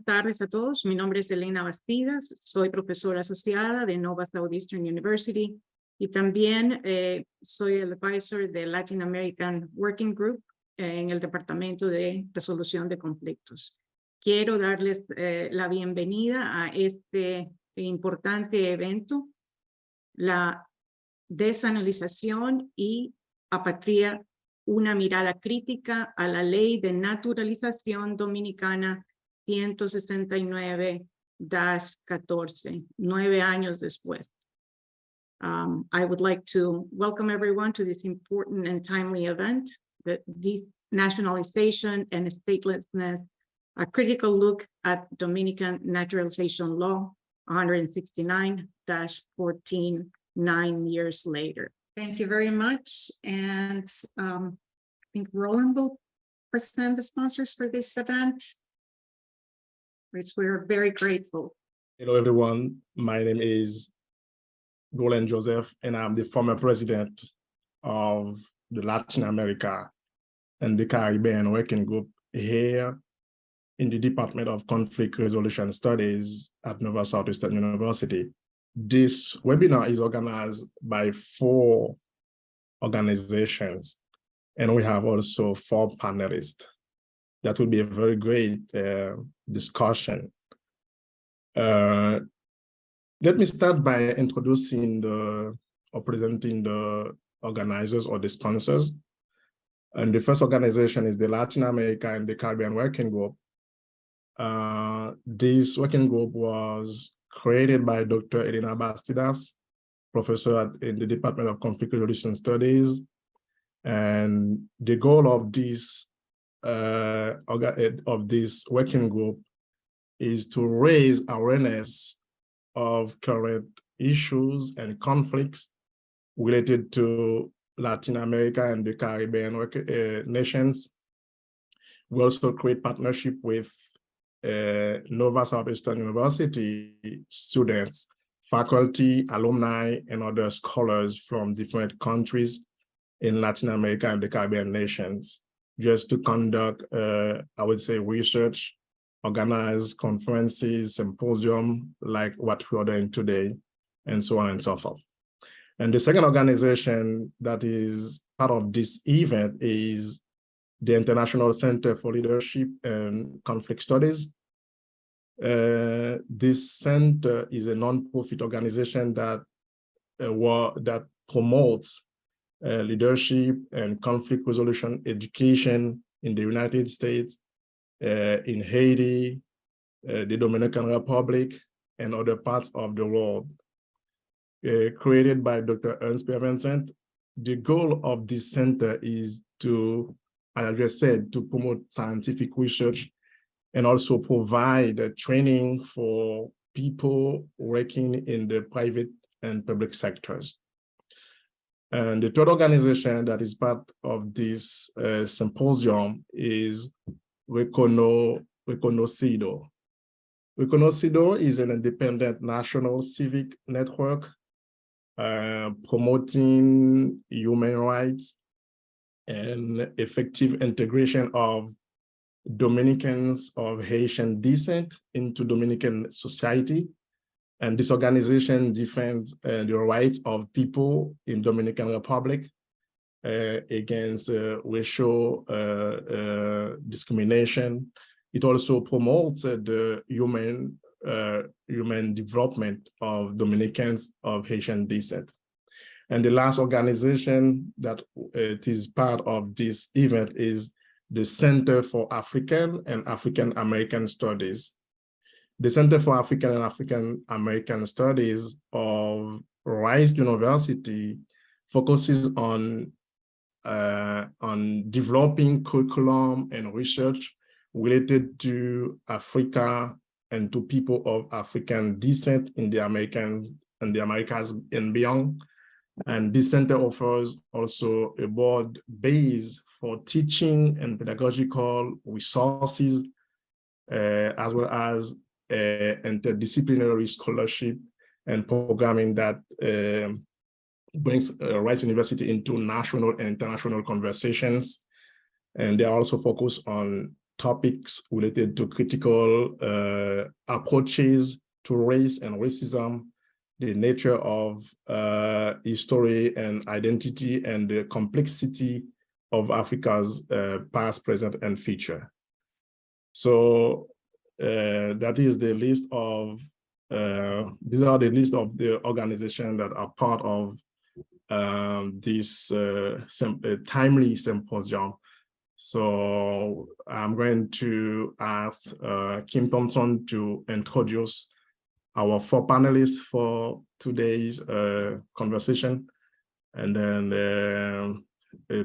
tardes a todos. Mi nombre es Elena Bastidas, soy profesora asociada de Nova Southeastern University y también soy el advisor de Latin American Working Group en el Departamento de Resolución de Conflictos. Quiero darles la bienvenida a este importante evento, la Desnacionalización y Apatridia, una mirada crítica a la Ley de Naturalización Dominicana 169-14, 9 años después. I would like to welcome everyone to this important and timely event, the Desnationalization and Statelessness, a critical look at Dominican Naturalization Law 169-14, 9 years later. Thank you very much. And I think Roland will present the sponsors for this event, which we're very grateful. Hello, everyone. My name is Roland Joseph, and I'm the former president of the Latin America and the Caribbean Working Group here in the Department of Conflict Resolution Studies at Nova Southeastern University. This webinar is organized by 4 organizations, and we have also 4 panelists. That will be a very great discussion. Let me start by introducing or presenting the organizers or the sponsors. And the first organization is the Latin America and the Caribbean Working Group. This working group was created by Dr. Elena Bastidas, professor in the Department of Conflict Resolution Studies. And the goal of this working group is to raise awareness of current issues and conflicts related to Latin America and the Caribbean nations. We also create partnership with Nova Southeastern University students, faculty, alumni, and other scholars from different countries in Latin America and the Caribbean nations, just to conduct, I would say, research, organize conferences, symposium, like what we are doing today, and so on and so forth. And the second organization that is part of this event is the International Center for Leadership and Conflict Studies. This center is a non-profit organization that promotes leadership and conflict resolution education in the United States, in Haiti, the Dominican Republic, and other parts of the world. Created by Dr. Ernst P. Vincent, the goal of this center is to, as I just said, to promote scientific research and also provide training for people working in the private and public sectors. And the third organization that is part of this symposium is Reconocido. Reconocido is an independent national civic network promoting human rights and effective integration of Dominicans of Haitian descent into Dominican society. And this organization defends the rights of people in Dominican Republic against racial discrimination. It also promotes the human development of Dominicans of Haitian descent. And the last organization that it is part of this event is the Center for African and African American Studies. The Center for African and African American Studies of Rice University focuses on developing curriculum and research related to Africa and to people of African descent in the Americas and beyond. And this center offers also a broad base for teaching and pedagogical resources, as well as interdisciplinary scholarship and programming that brings Rice University into national and international conversations. And they are also focused on topics related to critical approaches to race and racism, the nature of history and identity, and the complexity of Africa's past, present, and future. So that is the list of, these are the list of the organizations that are part of this timely symposium. So I'm going to ask Kim Thompson to introduce our 4 panelists for today's conversation. And then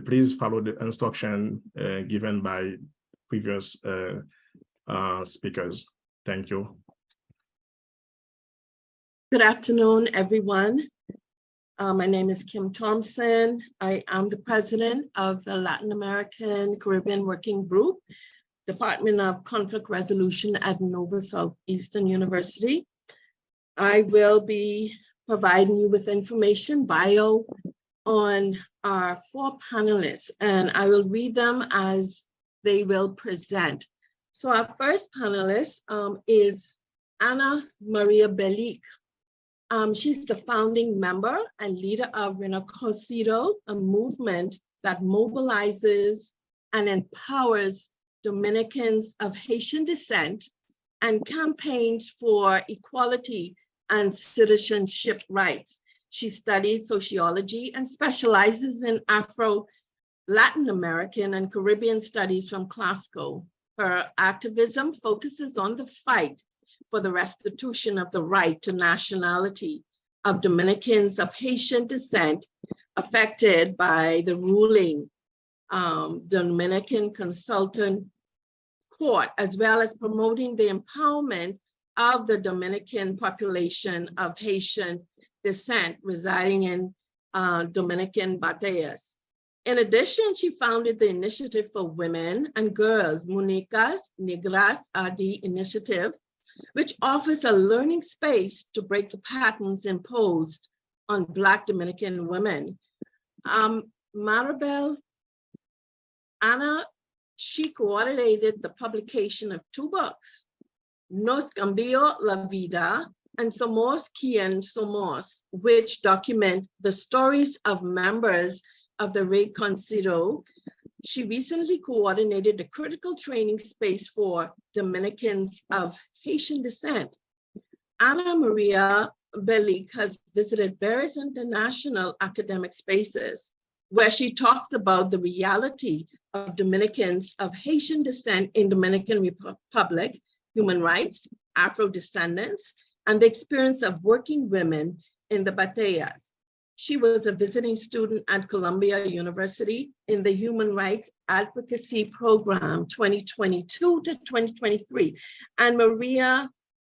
please follow the instruction given by previous speakers. Thank you. Good afternoon, everyone. My name is Kim Thompson. I am the president of the Latin American Caribbean Working Group, Department of Conflict Resolution at Nova Southeastern University. I will be providing you with information, bio, on our 4 panelists, and I will read them as they will present. So our first panelist is Ana Maria Bellic. She's the founding member and leader of Renacocido, a movement that mobilizes and empowers Dominicans of Haitian descent and campaigns for equality and citizenship rights. She studied sociology and specializes in Afro-Latin American and Caribbean studies from Glasgow. Her activism focuses on the fight for the restitution of the right to nationality of Dominicans of Haitian descent affected by the ruling Dominican Consultant Court, as well as promoting the empowerment of the Dominican population of Haitian descent residing in Dominican Bateas. In addition, she founded the Initiative for Women and Girls, Municas Negras RD Initiative, which offers a learning space to break the patterns imposed on Black Dominican women. Maribel, Ana, she coordinated the publication of 2 books, Nos Cambió la Vida and Somos Quien Somos, which document the stories of members of the Reconcido. She recently coordinated a critical training space for Dominicans of Haitian descent. Ana Maria Bellic has visited various international academic spaces where she talks about the reality of Dominicans of Haitian descent in Dominican Republic, human rights, Afro-descendants, and the experience of working women in the Bateas. She was a visiting student at Columbia University in the Human Rights Advocacy Program 2022 to 2023. And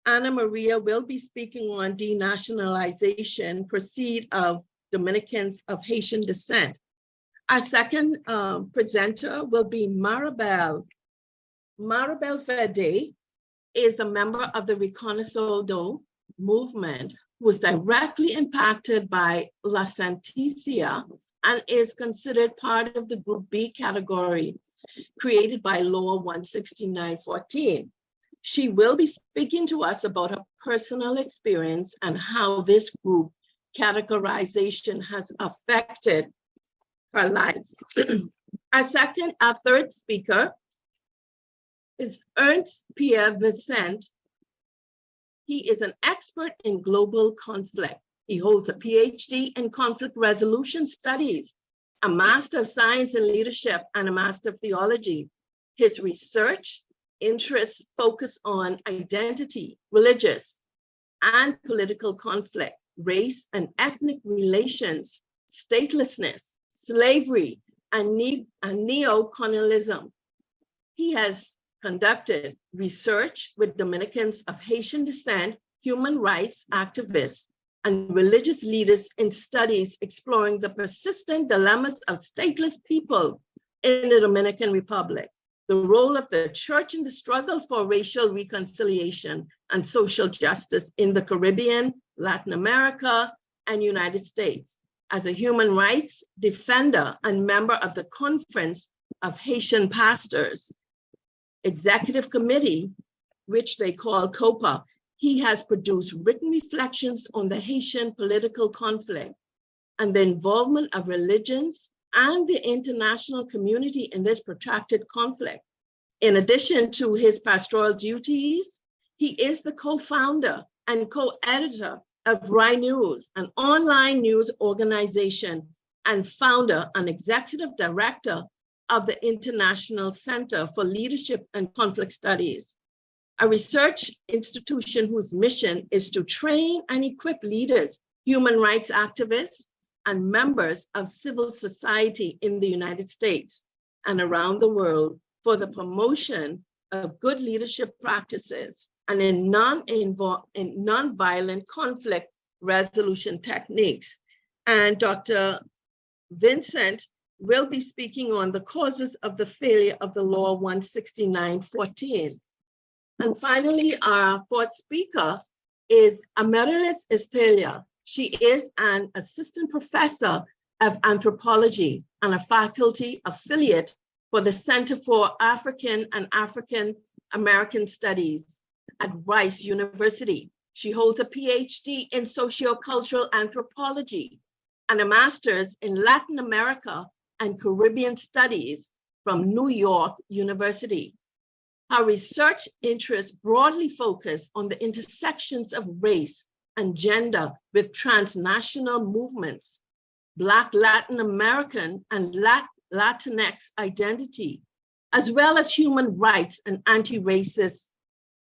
Ana Maria will be speaking on denationalization, proceed of Dominicans of Haitian descent. Our second presenter will be Maribel. Maribel Verde is a member of the Reconcido movement, was directly impacted by La Sentencia and is considered part of the Group B category created by Law 16914. She will be speaking to us about her personal experience and how this group categorization has affected her life. Our third speaker is Ernst Pierre Vincent. He is an expert in global conflict. He holds a PhD in conflict resolution studies, a Master of Science in Leadership, and a Master of Theology. His research interests focus on identity, religious and political conflict, race and ethnic relations, statelessness, slavery, and neo-colonialism. He has conducted research with Dominicans of Haitian descent, human rights activists, and religious leaders in studies exploring the persistent dilemmas of stateless people in the Dominican Republic, the role of the church in the struggle for racial reconciliation and social justice in the Caribbean, Latin America, and United States. As a human rights defender and member of the Conference of Haitian Pastors, executive committee, which they call COPA, he has produced written reflections on the Haitian political conflict and the involvement of religions and the international community in this protracted conflict. In addition to his pastoral duties, he is the co-founder and co-editor of Rai News, an online news organization, and founder and executive director of the International Center for Leadership and Conflict Studies, a research institution whose mission is to train and equip leaders, human rights activists, and members of civil society in the United States and around the world for the promotion of good leadership practices and in non-violent conflict resolution techniques. And Dr. Vincent will be speaking on the causes of the failure of the Law 16914. And finally, our fourth speaker is Amaryllis Estrella. She is an assistant professor of anthropology and a faculty affiliate for the Center for African and African American Studies at Rice University. She holds a PhD in sociocultural anthropology and a master's in Latin America and Caribbean Studies from New York University. Her research interests broadly focus on the intersections of race and gender with transnational movements, Black Latin American and Latinx identity, as well as human rights and anti-racist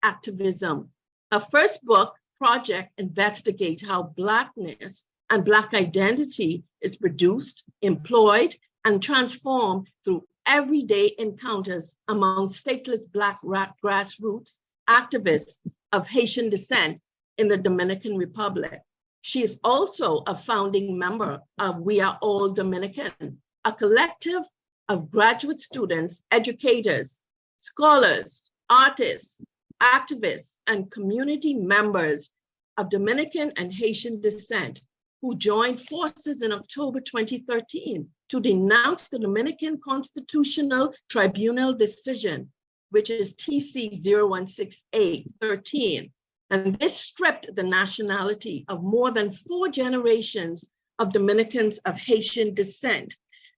activism. Her first book, Project, investigates how Blackness and Black identity is produced, employed, and transformed through everyday encounters among stateless Black grassroots activists of Haitian descent in the Dominican Republic. She is also a founding member of We Are All Dominican, a collective of graduate students, educators, scholars, artists, activists, and community members of Dominican and Haitian descent who joined forces in October 2013 to denounce the Dominican Constitutional Tribunal decision, which is TC 0168-13. And this stripped the nationality of more than 4 generations of Dominicans of Haitian descent.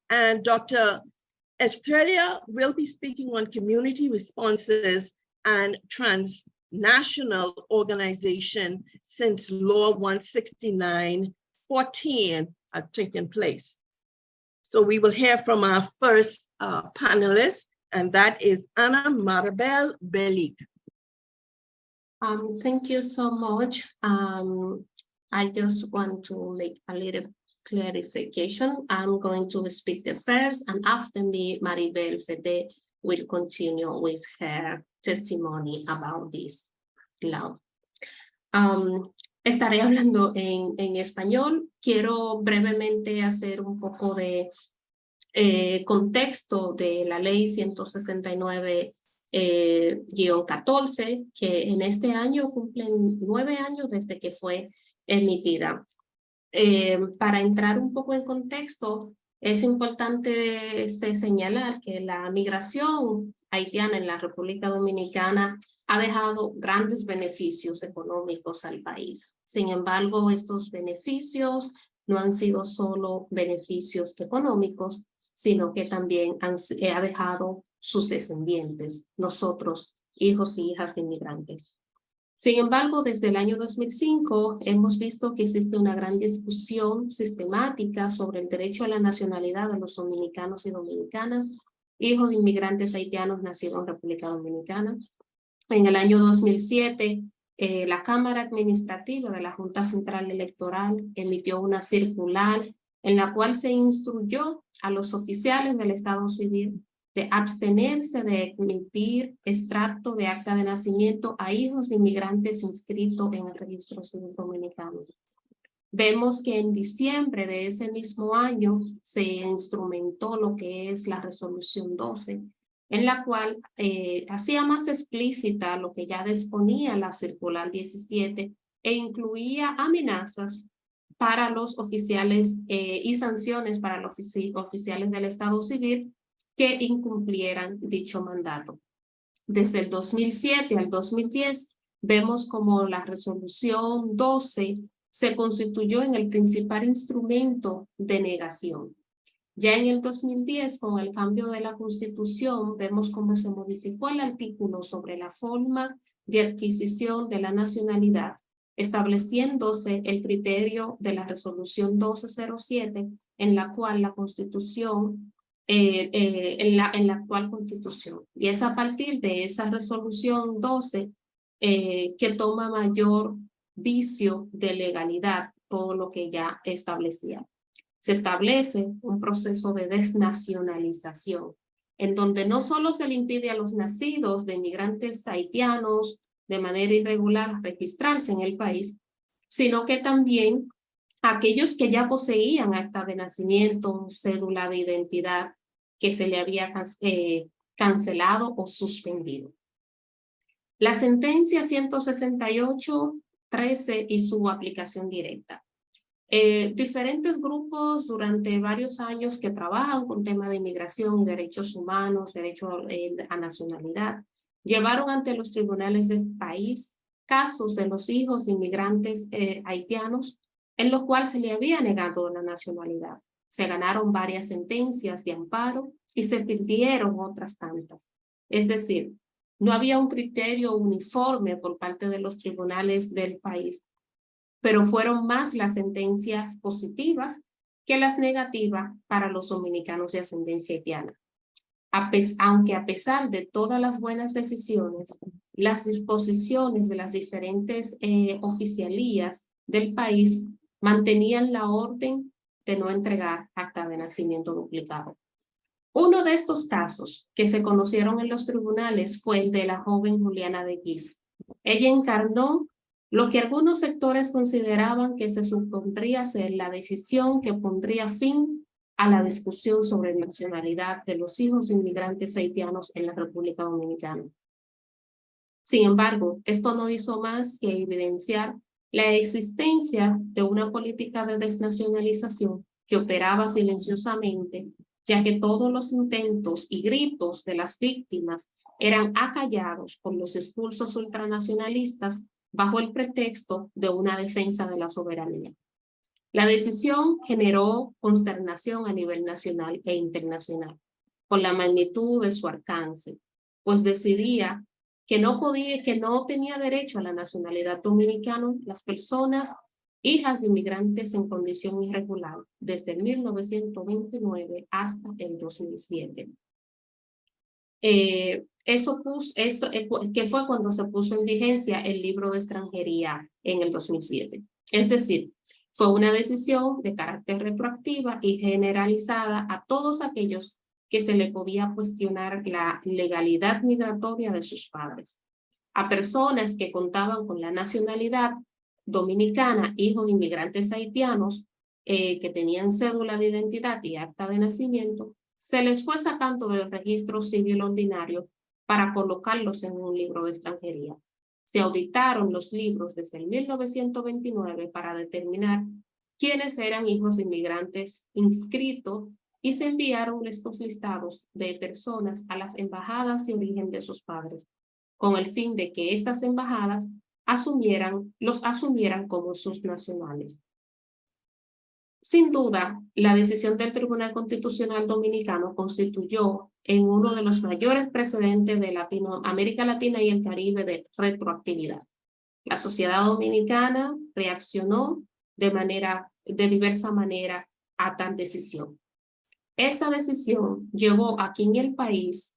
And Dr. Estrella will be speaking on community responses and transnational organization since Law 16914 have taken place. So we will hear from our first panelist, and that is Ana Maribel Belic. Thank you so much. I just want to make a little clarification. I'm going to speak the first, and after me, Maribel Fede will continue with her testimony about this law. Estaré hablando en español. Quiero brevemente hacer un poco de contexto de la ley 169-14, que en este año cumplen 9 años desde que fue emitida. Para entrar un poco en contexto, es importante señalar que la migración haitiana en la República Dominicana ha dejado grandes beneficios económicos al país. Sin embargo, estos beneficios no han sido solo beneficios económicos, sino que también ha dejado sus descendientes, nosotros, hijos y hijas de inmigrantes. Sin embargo, desde el año 2005 hemos visto que existe una gran discusión sistemática sobre el derecho a la nacionalidad de los dominicanos y dominicanas, hijos de inmigrantes haitianos nacidos en República Dominicana. En el año 2007, la Cámara Administrativa de la Junta Central Electoral emitió una circular en la cual se instruyó a los oficiales del Estado Civil de abstenerse de emitir extracto de acta de nacimiento a hijos de inmigrantes inscritos en el registro civil dominicano. Vemos que en diciembre de ese mismo año se instrumentó lo que es la resolución 12, en la cual hacía más explícita lo que ya disponía la circular 17 e incluía amenazas para los oficiales y sanciones para los oficiales del Estado Civil que incumplieran dicho mandato. Desde el 2007 al 2010, vemos como la resolución 12 se constituyó en el principal instrumento de negación. Ya en el 2010, con el cambio de la Constitución, vemos cómo se modificó el artículo sobre la forma de adquisición de la nacionalidad, estableciéndose el criterio de la resolución 1207, en la cual la Constitución, en la actual Constitución. Y es a partir de esa resolución 12 que toma mayor vicio de legalidad todo lo que ya establecía. Se establece un proceso de desnacionalización, en donde no solo se le impide a los nacidos de inmigrantes haitianos de manera irregular registrarse en el país, sino que también aquellos que ya poseían acta de nacimiento, cédula de identidad, que se le había cancelado o suspendido. La sentencia 168-13 y su aplicación directa. Diferentes grupos durante varios años que trabajan con temas de inmigración y derechos humanos, derecho a nacionalidad, llevaron ante los tribunales del país casos de los hijos de inmigrantes haitianos en los cuales se le había negado la nacionalidad. Se ganaron varias sentencias de amparo y se pidieron otras tantas. Es decir, no había un criterio uniforme por parte de los tribunales del país, pero fueron más las sentencias positivas que las negativas para los dominicanos de ascendencia haitiana. Aunque a pesar de todas las buenas decisiones, las disposiciones de las diferentes oficialías del país mantenían la orden de no entregar acta de nacimiento duplicado. Uno de estos casos que se conocieron en los tribunales fue el de la joven Juliana de Guiz. Ella encarnó lo que algunos sectores consideraban que se supondría ser la decisión que pondría fin a la discusión sobre la nacionalidad de los hijos de inmigrantes haitianos en la República Dominicana. Sin embargo, esto no hizo más que evidenciar la existencia de una política de desnacionalización que operaba silenciosamente, ya que todos los intentos y gritos de las víctimas eran acallados por los expulsos ultranacionalistas bajo el pretexto de una defensa de la soberanía. La decisión generó consternación a nivel nacional e internacional por la magnitud de su alcance, pues decidía que no tenía derecho a la nacionalidad dominicana las personas hijas de inmigrantes en condición irregular desde 1929 hasta el 2007. Que fue cuando se puso en vigencia el libro de extranjería en el 2007. Es decir, fue una decisión de carácter retroactiva y generalizada a todos aquellos que se le podía cuestionar la legalidad migratoria de sus padres. A personas que contaban con la nacionalidad dominicana, hijos de inmigrantes haitianos, que tenían cédula de identidad y acta de nacimiento, se les fue sacando del registro civil ordinario para colocarlos en un libro de extranjería. Se auditaron los libros desde el 1929 para determinar quiénes eran hijos de inmigrantes inscritos y se enviaron estos listados de personas a las embajadas de origen de sus padres, con el fin de que estas embajadas los asumieran como sus nacionales. Sin duda, la decisión del Tribunal Constitucional Dominicano constituyó en uno de los mayores precedentes de América Latina y el Caribe de retroactividad. La sociedad dominicana reaccionó de diversa manera a tal decisión. Esta decisión llevó a que en el país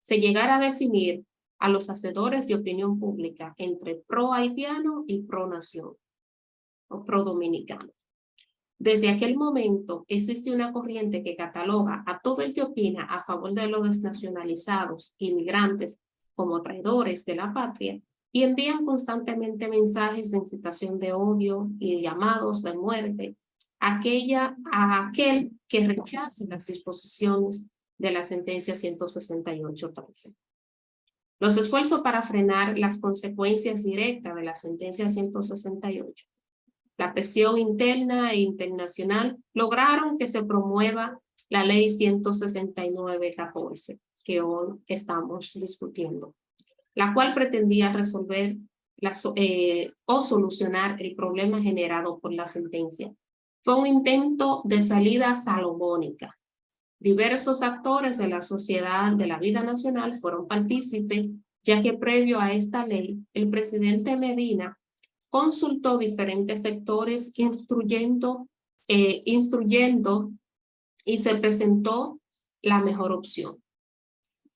se llegara a definir a los hacedores de opinión pública entre pro-haitiano y pro-nación o pro-dominicano. Desde aquel momento existe una corriente que cataloga a todo el que opina a favor de los desnacionalizados, inmigrantes, como traidores de la patria y envían constantemente mensajes de incitación de odio y llamados de muerte a aquel que rechace las disposiciones de la sentencia 168-13. Los esfuerzos para frenar las consecuencias directas de la sentencia 168, la presión interna e internacional, lograron que se promueva la ley 169-14, que hoy estamos discutiendo. la cual pretendía resolver o solucionar el problema generado por la sentencia. Fue un intento de salida salomónica. Diversos actores de la sociedad, de la vida nacional, fueron partícipes, ya que previo a esta ley, el presidente Medina consultó diferentes sectores instruyendo y se presentó la mejor opción.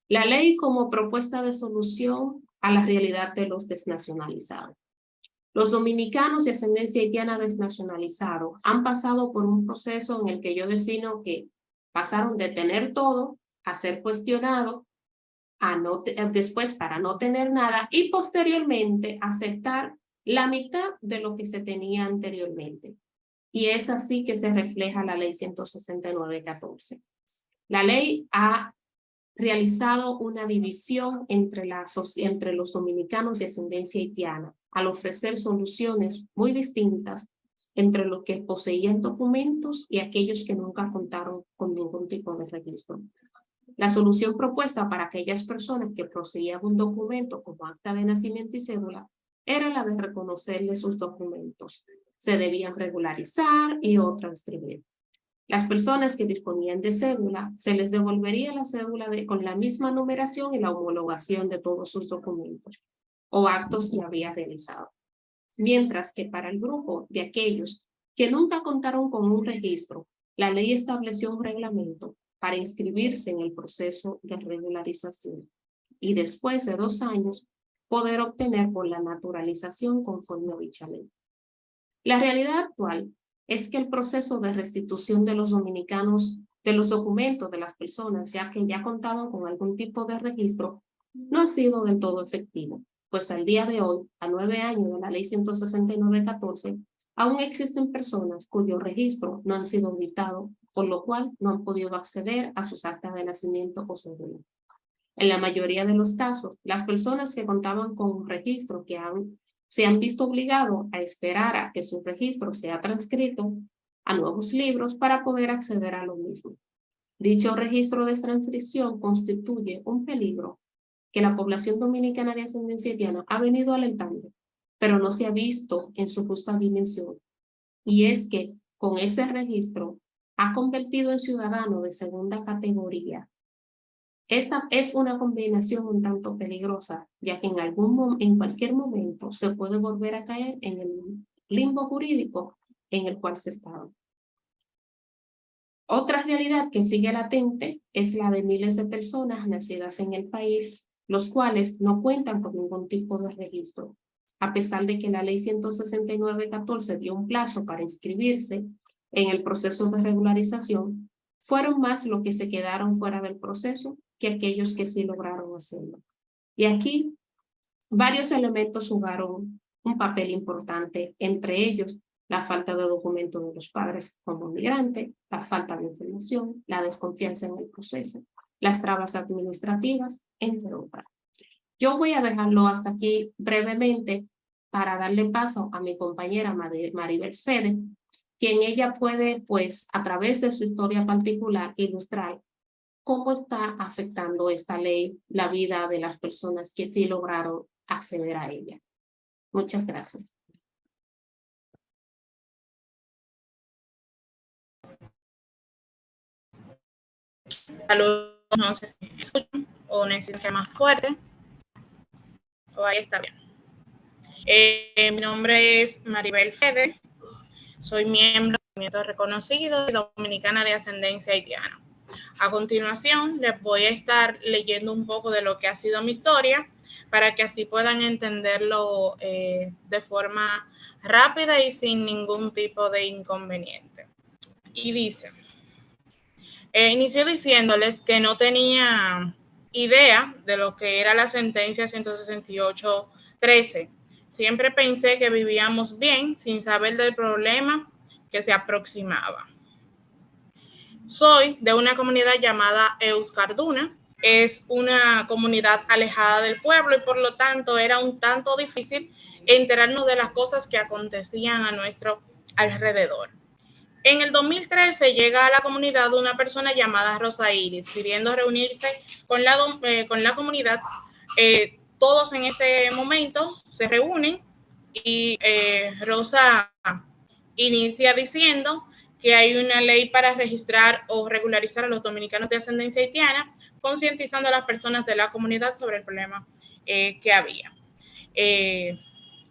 La ley como propuesta de solución a la realidad de los desnacionalizados. Los dominicanos de ascendencia haitiana desnacionalizados han pasado por un proceso en el que yo defino que pasaron de tener todo a ser cuestionados, después para no tener nada y posteriormente aceptar la mitad de lo que se tenía anteriormente. Y es así que se refleja la ley 169-14. La ley ha realizado una división entre los dominicanos de ascendencia haitiana al ofrecer soluciones muy distintas entre los que poseían documentos y aquellos que nunca contaron con ningún tipo de registro. La solución propuesta para aquellas personas que poseían un documento como acta de nacimiento y cédula era la de reconocerle sus documentos. Se debían regularizar y transcribir. Las personas que disponían de cédula, se les devolvería la cédula con la misma numeración y la homologación de todos sus documentos o actos que había realizado. Mientras que para el grupo de aquellos que nunca contaron con un registro, la ley estableció un reglamento para inscribirse en el proceso de regularización y después de 2 años poder obtener por la naturalización conforme a dicha ley. La realidad actual es que el proceso de restitución de los dominicanos de los documentos de las personas ya que ya contaban con algún tipo de registro no ha sido del todo efectivo, pues al día de hoy, a 9 años de la ley 169-14, aún existen personas cuyo registro no han sido auditado, por lo cual no han podido acceder a sus actas de nacimiento o cédula. En la mayoría de los casos, las personas que contaban con un registro se han visto obligados a esperar a que su registro sea transcrito a nuevos libros para poder acceder a lo mismo. Dicho registro de transcripción constituye un peligro que la población dominicana de ascendencia haitiana ha venido alentando, pero no se ha visto en su justa dimensión. Y es que con ese registro ha convertido en ciudadano de segunda categoría. Esta es una combinación un tanto peligrosa, ya que en cualquier momento se puede volver a caer en el limbo jurídico en el cual se estaba. Otra realidad que sigue latente es la de miles de personas nacidas en el país, los cuales no cuentan con ningún tipo de registro. A pesar de que la ley 169-14 dio un plazo para inscribirse en el proceso de regularización, fueron más los que se quedaron fuera del proceso que aquellos que sí lograron hacerlo. Y aquí varios elementos jugaron un papel importante, entre ellos la falta de documentos de los padres como migrantes, la falta de información, la desconfianza en el proceso, las trabas administrativas, entre otras. Yo voy a dejarlo hasta aquí brevemente para darle paso a mi compañera Maribel Fede, quien ella puede, pues, a través de su historia particular, ilustrar cómo está afectando esta ley la vida de las personas que sí lograron acceder a ella. Muchas gracias. Saludos, no sé si me escuchan o necesitan que más fuerte. O ahí está bien. Mi nombre es Maribel Fede. Soy miembro del movimiento reconocido y dominicana de ascendencia haitiana. A continuación, les voy a estar leyendo un poco de lo que ha sido mi historia para que así puedan entenderlo de forma rápida y sin ningún tipo de inconveniente. Y dice, inicio diciéndoles que no tenía idea de lo que era la sentencia 168-13. Siempre pensé que vivíamos bien sin saber del problema que se aproximaba. Soy de una comunidad llamada Euskarduna. Es una comunidad alejada del pueblo y por lo tanto era un tanto difícil enterarnos de las cosas que acontecían a nuestro alrededor. En el 2013 llega a la comunidad una persona llamada Rosa Iris, pidiendo reunirse con la comunidad todos en ese momento se reúnen y Rosa inicia diciendo que hay una ley para registrar o regularizar a los dominicanos de ascendencia haitiana, concientizando a las personas de la comunidad sobre el problema que había.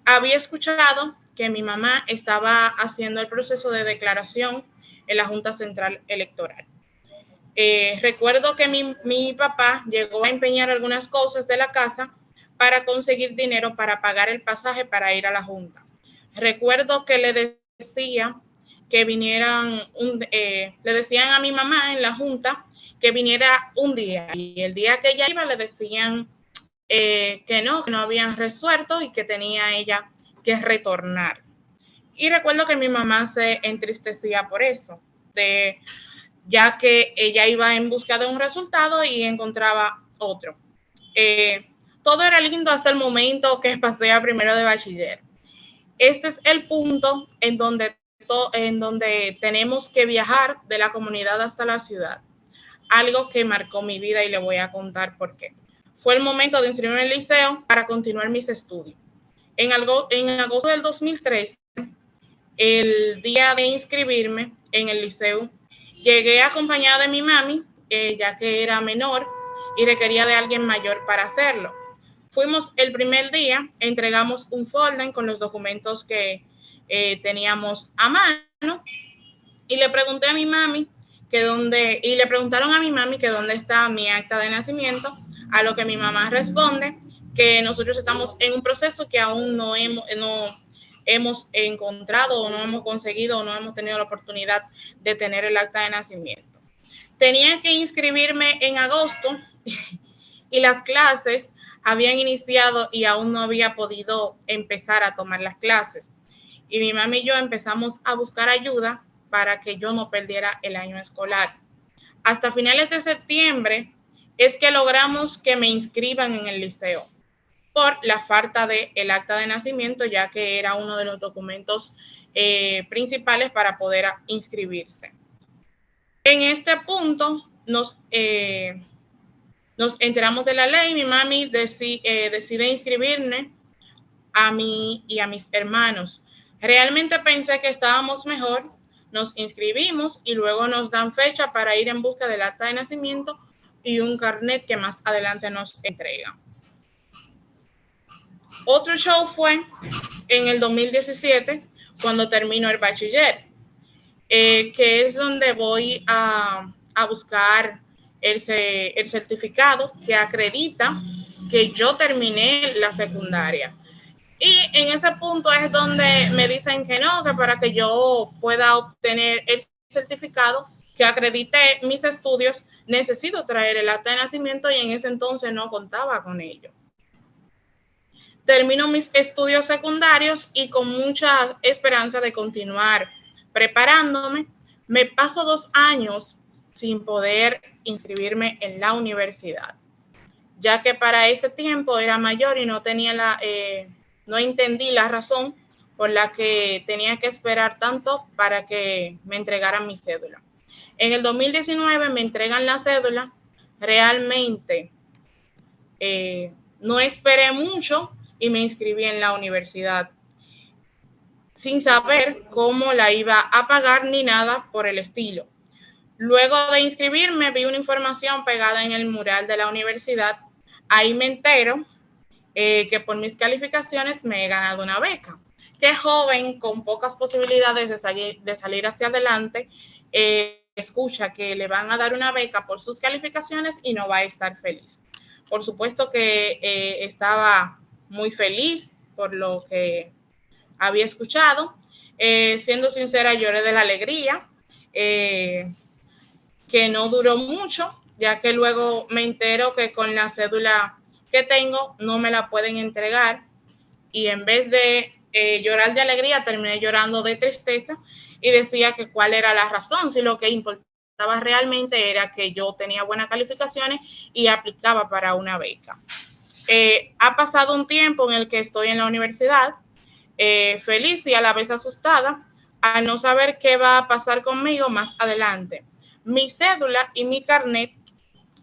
Había escuchado que mi mamá estaba haciendo el proceso de declaración en la Junta Central Electoral. Recuerdo que mi papá llegó a empeñar algunas cosas de la casa para conseguir dinero para pagar el pasaje para ir a la Junta. Recuerdo que le decía que vinieran, le decían a mi mamá en la Junta que viniera un día, y el día que ella iba le decían que no habían resuelto y que tenía ella que retornar. Y recuerdo que mi mamá se entristecía por eso, ya que ella iba en busca de un resultado y encontraba otro. Todo era lindo hasta el momento que pasé a primero de bachiller. Este es el punto en donde tenemos que viajar de la comunidad hasta la ciudad. Algo que marcó mi vida y le voy a contar por qué. Fue el momento de inscribirme en el liceo para continuar mis estudios. En agosto del 2013, el día de inscribirme en el liceo, llegué acompañada de mi mami, ya que era menor y requería de alguien mayor para hacerlo. Fuimos el primer día, entregamos un folder con los documentos que teníamos a mano y le pregunté a mi mami le preguntaron a mi mami que dónde está mi acta de nacimiento, a lo que mi mamá responde que nosotros estamos en un proceso que aún no hemos encontrado o no hemos conseguido o no hemos tenido la oportunidad de tener el acta de nacimiento. Tenía que inscribirme en agosto y las clases habían iniciado y aún no había podido empezar a tomar las clases. Y mi mami y yo empezamos a buscar ayuda para que yo no perdiera el año escolar. Hasta finales de septiembre es que logramos que me inscriban en el liceo por la falta del acta de nacimiento, ya que era uno de los documentos principales para poder inscribirse. En este punto nos enteramos de la ley. Mi mami decide inscribirme a mí y a mis hermanos. Realmente pensé que estábamos mejor, nos inscribimos y luego nos dan fecha para ir en busca del acta de nacimiento y un carnet que más adelante nos entregan. Otro show fue en el 2017, cuando termino el bachiller, que es donde voy a buscar el certificado que acredita que yo terminé la secundaria. Y en ese punto es donde me dicen que no, que para que yo pueda obtener el certificado que acredite mis estudios, necesito traer el acta de nacimiento y en ese entonces no contaba con ello. Termino mis estudios secundarios y con mucha esperanza de continuar preparándome, me paso 2 años sin poder inscribirme en la universidad, ya que para ese tiempo era mayor y no entendí la razón por la que tenía que esperar tanto para que me entregaran mi cédula. En el 2019 me entregan la cédula. Realmente no esperé mucho y me inscribí en la universidad sin saber cómo la iba a pagar ni nada por el estilo. Luego de inscribirme vi una información pegada en el mural de la universidad. Ahí me entero que por mis calificaciones me he ganado una beca. Qué joven con pocas posibilidades de salir hacia adelante escucha que le van a dar una beca por sus calificaciones y no va a estar feliz. Por supuesto que estaba muy feliz por lo que había escuchado. Siendo sincera, lloré de la alegría, que no duró mucho, ya que luego me entero que con la cédula que tengo no me la pueden entregar y en vez de llorar de alegría terminé llorando de tristeza y decía que cuál era la razón, si lo que importaba realmente era que yo tenía buenas calificaciones y aplicaba para una beca. Ha pasado un tiempo en el que estoy en la universidad, feliz y a la vez asustada al no saber qué va a pasar conmigo más adelante. Mi cédula y mi carnet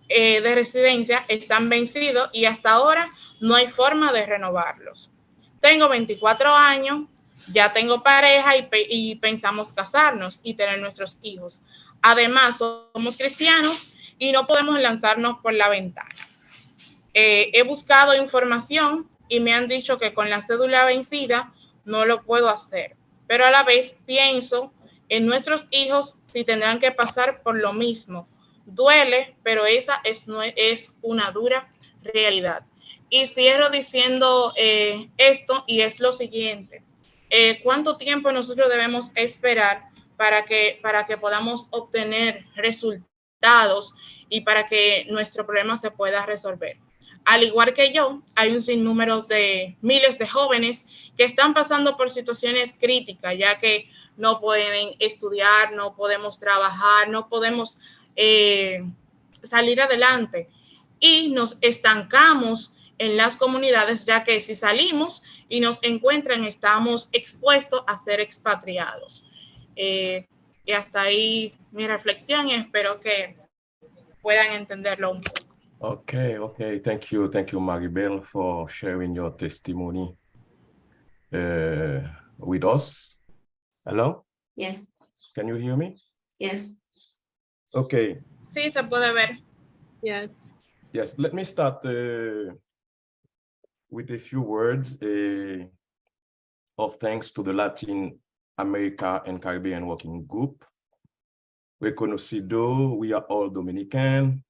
de residencia están vencidos y hasta ahora no hay forma de renovarlos. Tengo 24 años, ya tengo pareja y pensamos casarnos y tener nuestros hijos. Además, somos cristianos y no podemos lanzarnos por la ventana. He buscado información y me han dicho que con la cédula vencida no lo puedo hacer, pero a la vez pienso en nuestros hijos si tendrán que pasar por lo mismo. Duele, pero esa es una dura realidad. Y cierro diciendo esto, y es lo siguiente. ¿Cuánto tiempo nosotros debemos esperar para que podamos obtener resultados y para que nuestro problema se pueda resolver? Al igual que yo, hay un sinnúmero de miles de jóvenes que están pasando por situaciones críticas, ya que no pueden estudiar, no podemos trabajar, no podemos salir adelante y nos estancamos en las comunidades, ya que si salimos y nos encuentran, estamos expuestos a ser expatriados. Y hasta ahí mi reflexión y espero que puedan entenderlo un poco. Okay. Thank you, Maribel, for sharing your testimony with us. Hello? Yes, Can you hear me? yes. Okay. Sí, se puede ver. Yes. Yes, let me start with a few words of thanks to the Latin America and Caribbean Working Group. Reconocido, we are all Dominican,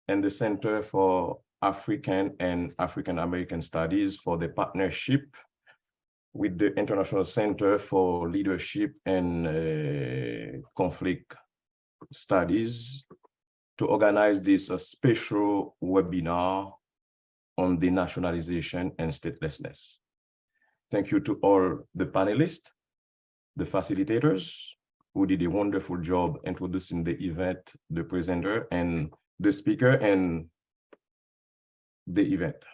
and the Center for African and African American Studies for the partnership with the International Center for Leadership and Conflict Studies to organize this special webinar on denationalization and statelessness. Thank you to all the panelists, the facilitators, who did a wonderful job introducing the event, the presenter, and the speaker, and the event.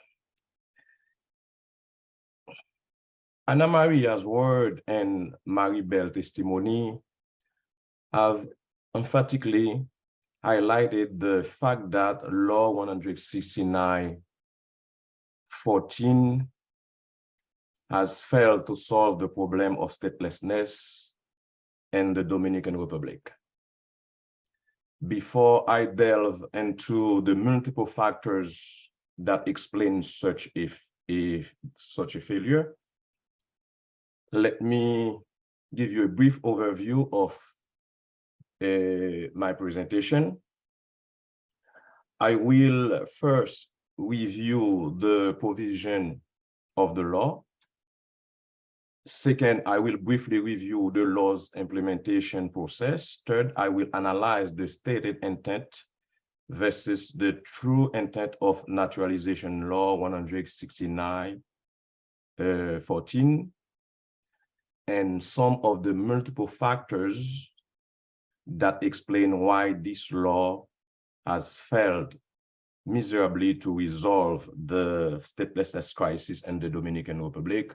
Ana Maria's word and Maribel's testimony have emphatically highlighted the fact that Law 169/14 has failed to solve the problem of statelessness in the Dominican Republic. Before I delve into the multiple factors that explain such a failure, let me give you a brief overview of my presentation. I will first review the provision of the law. Second, I will briefly review the law's implementation process. Third, I will analyze the stated intent versus the true intent of Naturalization Law 169/14, and some of the multiple factors that explain why this law has failed miserably to resolve the statelessness crisis in the Dominican Republic.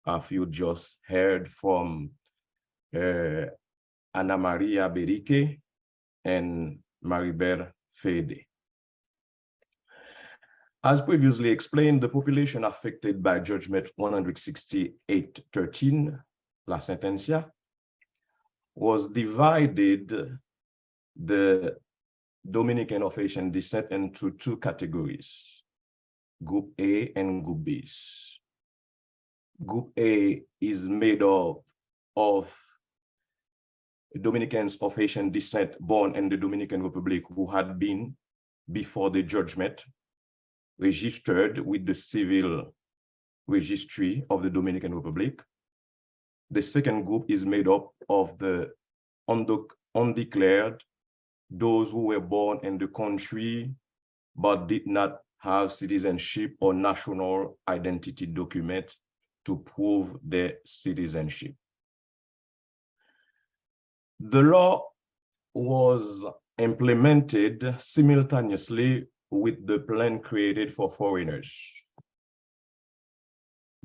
As you just heard from Ana Maria Berique and Maribel Fede. As previously explained, the population affected by Judgment 168/13, La Sentencia, was divided the Dominican of Haitian descent into two categories, Group A and Group B. Group A is made up of Dominicans of Haitian descent born in the Dominican Republic who had been, before the judgment, registered with the civil registry of the Dominican Republic. The second group is made up of the undeclared, those who were born in the country but did not have citizenship or national identity document to prove their citizenship. The law was implemented simultaneously with the plan created for foreigners.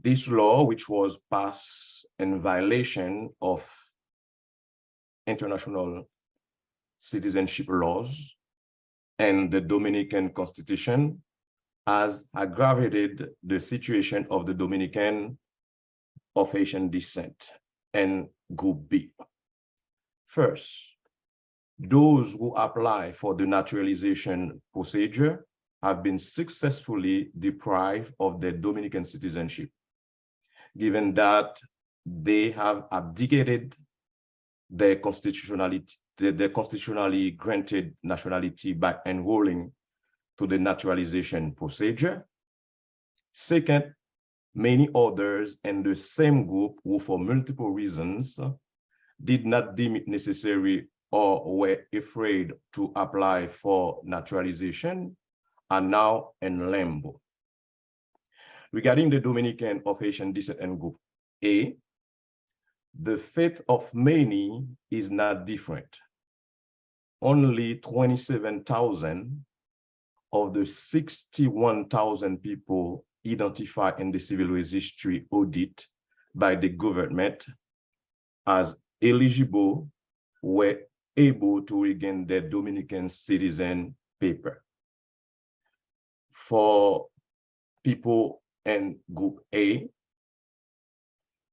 This law, which was passed in violation of international citizenship laws, and the Dominican Constitution has aggravated the situation of the Dominican of Haitian descent and Group B. First, those who apply for the naturalization procedure have been successfully deprived of their Dominican citizenship, given that they have abdicated their constitutionally granted nationality by enrolling to the naturalization procedure. Second, many others in the same group who, for multiple reasons, did not deem it necessary or were afraid to apply for naturalization are now in limbo. Regarding the Dominican of Haitian descent and Group A, the fate of many is not different. Only 27,000 of the 61,000 people identified in the civil registry audit by the government as eligible were able to regain their Dominican citizen paper. For people in Group A,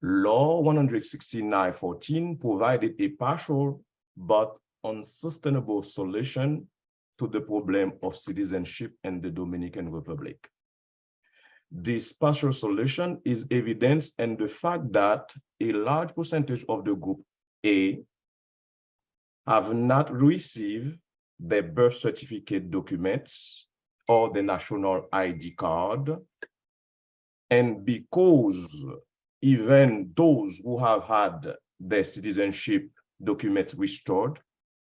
Law 169/14 provided a partial but unsustainable solution to the problem of citizenship in the Dominican Republic. This partial solution is evidenced in the fact that a large percentage of the Group A have not received their birth certificate documents or the national ID card. And because even those who have had their citizenship documents restored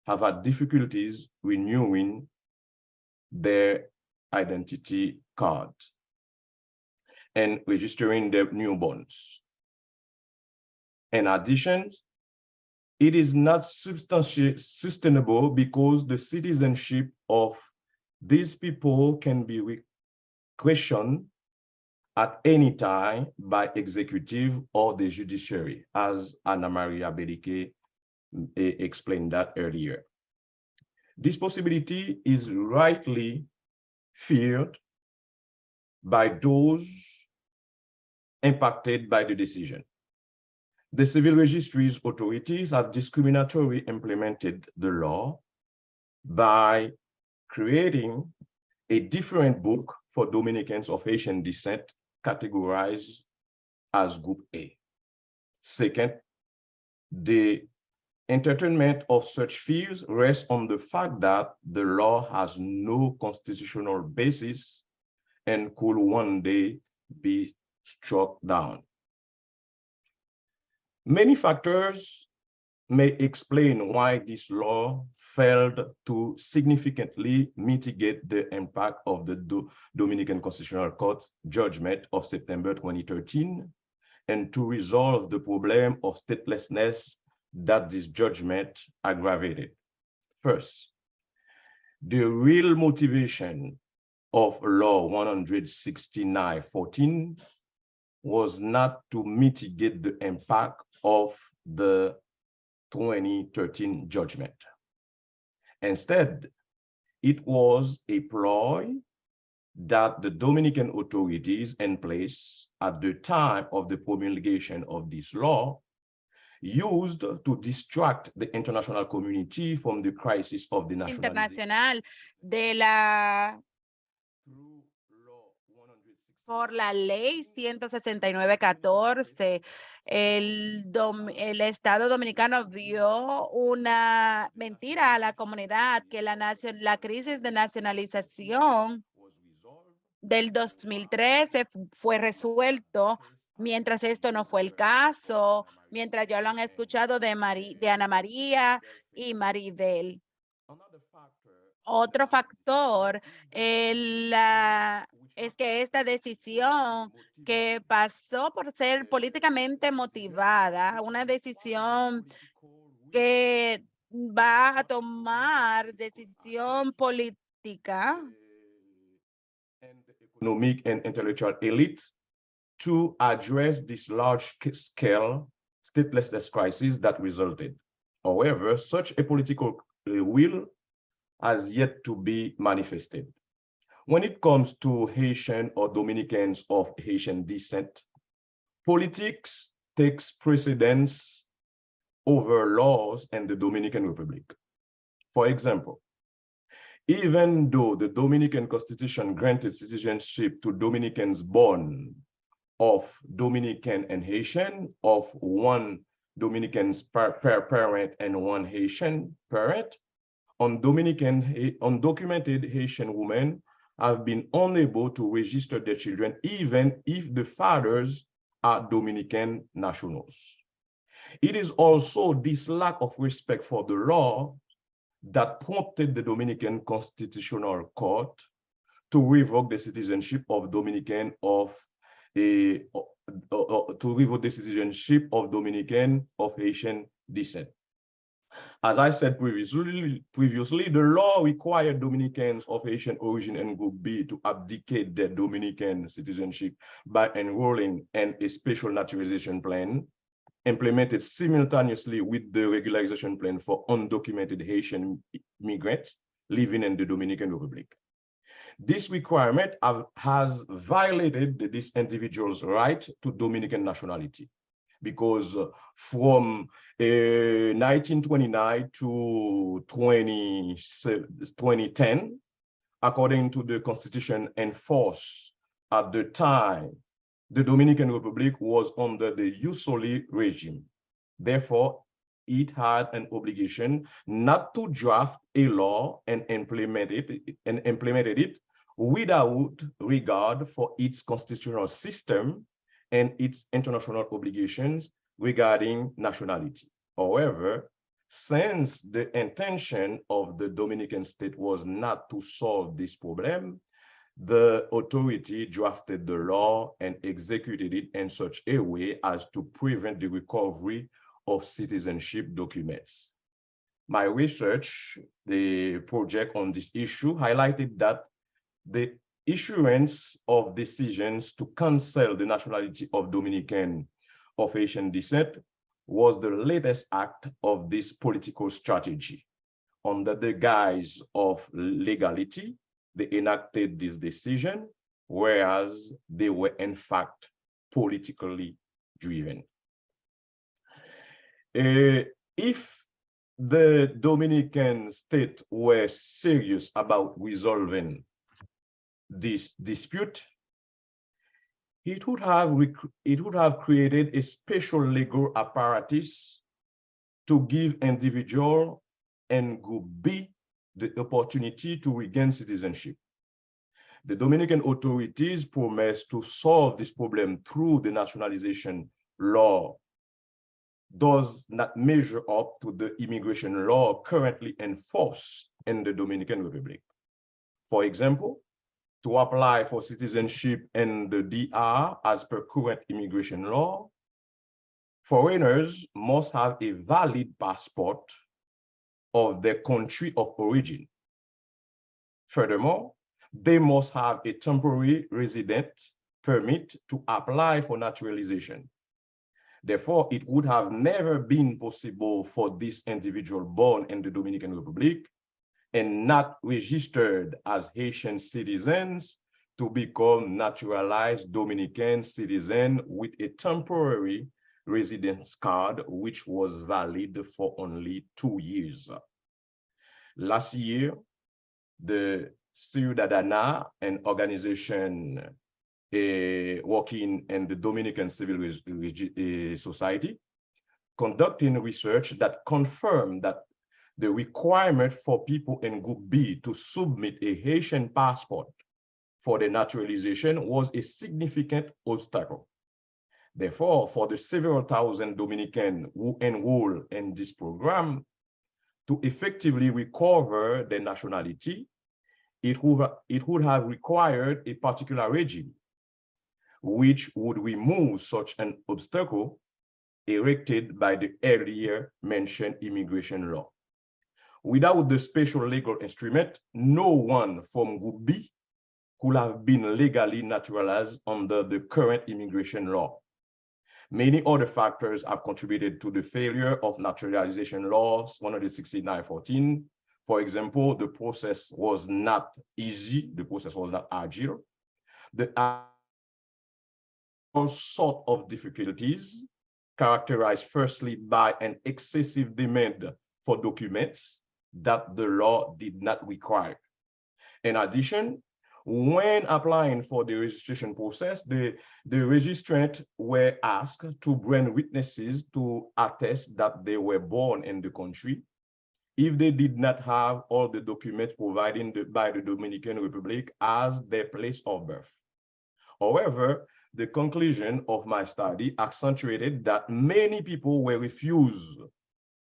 have had difficulties renewing their identity card and registering their newborns. In addition, it is not substantially sustainable because the citizenship of these people can be questioned at any time by executive or the judiciary, as Ana Maria Belike explained that earlier. This possibility is rightly feared by those impacted by the decision. The civil registries authorities have discriminatorily implemented the law by creating a different book for Dominicans of Haitian descent categorized as Group A. Second, the entertainment of such fears rests on the fact that the law has no constitutional basis and could one day be struck down. Many factors may explain why this law failed to significantly mitigate the impact of the Dominican Constitutional Court's judgment of September 2013 and to resolve the problem of statelessness that this judgment aggravated. First, the real motivation of Law 169/14 was not to mitigate the impact of the 2013 judgment. Instead, it was a ploy that the Dominican authorities in place at the time of the promulgation of this law used to distract the international community from the crisis of the internacional de la por la ley 169/14, el Estado Dominicano vio una mentira a la comunidad que la crisis de nacionalización del 2013 fue resuelto, mientras esto no fue el caso, mientras ya lo han escuchado de Ana María y Maribel. Otro factor es que esta decisión que pasó por ser políticamente motivada, una decisión que va a tomar decisión política economic and intellectual elite to address this large-scale statelessness crisis that resulted. However, such a political will has yet to be manifested. When it comes to Haitian or Dominicans of Haitian descent, politics takes precedence over laws in the Dominican Republic. For example, even though the Dominican Constitution granted citizenship to Dominicans born of Dominican and Haitian, of one Dominican parent and one Haitian parent, undocumented Haitian women have been unable to register their children, even if the fathers are Dominican nationals. It is also this lack of respect for the law that prompted the Dominican Constitutional Court to revoke the citizenship of Dominican of Haitian descent. As I said previously, the law required Dominicans of Haitian origin and Group B to abdicate their Dominican citizenship by enrolling in a special naturalization plan implemented simultaneously with the regularization plan for undocumented Haitian migrants living in the Dominican Republic. This requirement has violated this individual's right to Dominican nationality, because from 1929 to 2010, according to the constitution in force at the time, the Dominican Republic was under the Usolí regime. Therefore, it had an obligation not to draft a law and implemented it without regard for its constitutional system and its international obligations regarding nationality. However, since the intention of the Dominican state was not to solve this problem, the authority drafted the law and executed it in such a way as to prevent the recovery of citizenship documents. My research, the project on this issue, highlighted that the issuance of decisions to cancel the nationality of Dominican of Haitian descent was the latest act of this political strategy. Under the guise of legality, they enacted this decision, whereas they were in fact politically driven. If the Dominican state were serious about resolving this dispute, it would have created a special legal apparatus to give individual and Group B the opportunity to regain citizenship. The Dominican authorities promised to solve this problem through the nationalization law, does not measure up to the immigration law currently in force in the Dominican Republic. For example, to apply for citizenship in the DR as per current immigration law, foreigners must have a valid passport of their country of origin. Furthermore, they must have a temporary resident permit to apply for naturalization. Therefore, it would have never been possible for this individual born in the Dominican Republic and not registered as Haitian citizens to become naturalized Dominican citizen with a temporary residence card, which was valid for only 2 years. Last year, the Ciudadana, an organization working in the Dominican Civil Society, conducting research that confirmed that the requirement for people in Group B to submit a Haitian passport for the naturalization was a significant obstacle. Therefore, for the several thousand Dominican who enroll in this program, to effectively recover their nationality, it would have required a particular regime, which would remove such an obstacle erected by the earlier mentioned immigration law. Without the special legal instrument, no one from Group B could have been legally naturalized under the current immigration law. Many other factors have contributed to the failure of naturalization laws 169/14, For example, the process was not easy, the process was not agile. There are all sorts of difficulties characterized firstly by an excessive demand for documents that the law did not require. In addition, when applying for the registration process, the registrant were asked to bring witnesses to attest that they were born in the country if they did not have all the documents provided by the Dominican Republic as their place of birth. However, the conclusion of my study accentuated that many people were refused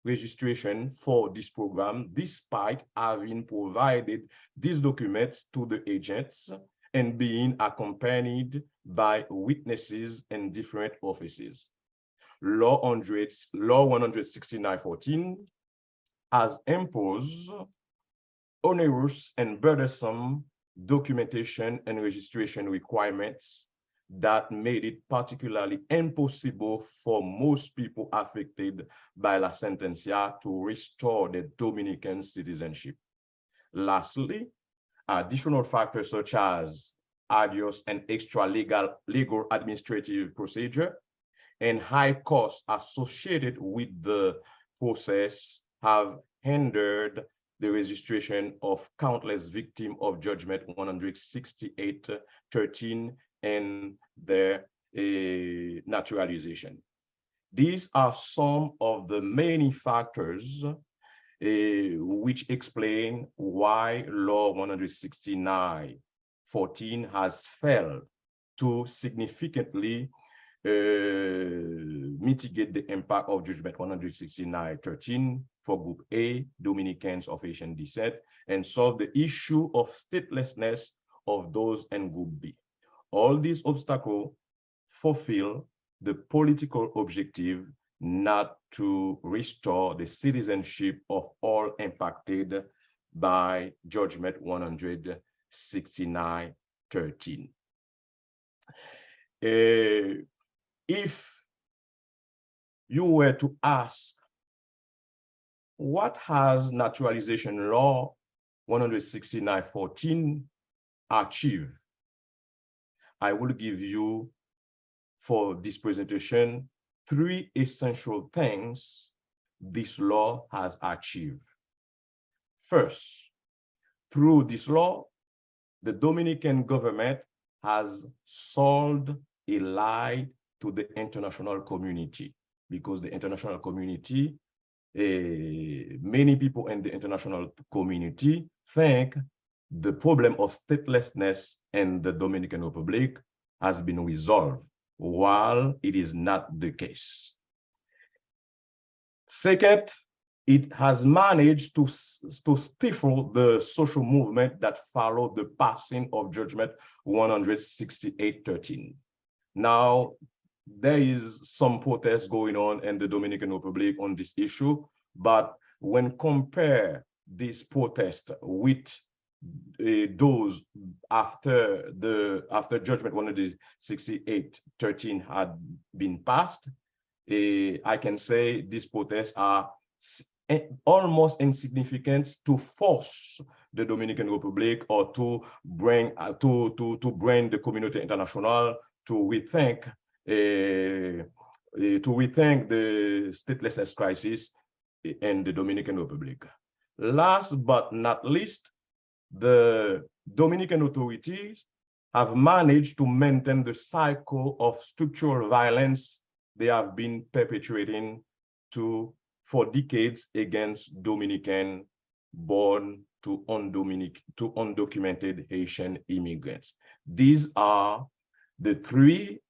registration for this program despite having provided these documents to the agents and being accompanied by witnesses in different offices. Law 169/14 has imposed onerous and burdensome documentation and registration requirements that made it particularly impossible for most people affected by La Sentencia to restore their Dominican citizenship. Lastly, additional factors such as arduous and extra legal administrative procedure and high costs associated with the process have hindered the registration of countless victims of Judgment 168/13 and their naturalization. These are some of the many factors which explain why Law 169/14 has failed to significantly mitigate the impact of Judgment 169/13 for Group A, Dominicans of Haitian descent, and solve the issue of statelessness of those in Group B. All these obstacles fulfill the political objective not to restore the citizenship of all impacted by Judgment 169/13. If you were to ask, what has Naturalization Law 169/14 achieved? I will give you, for this presentation, 3 essential things this law has achieved. First, through this law, the Dominican government has sold a lie to the international community, because the international community, many people in the international community think the problem of statelessness in the Dominican Republic has been resolved, while it is not the case. Second, it has managed to stifle the social movement that followed the passing of Judgment 168/13. Now, there is some protest going on in the Dominican Republic on this issue, but when compare this protest with those after Judgment 168/13 had been passed, I can say these protests are almost insignificant to force the Dominican Republic or to bring the community international to rethink the statelessness crisis in the Dominican Republic. Last but not least, the Dominican authorities have managed to maintain the cycle of structural violence they have been perpetuating for decades against Dominican born to undocumented Haitian immigrants. These are the 3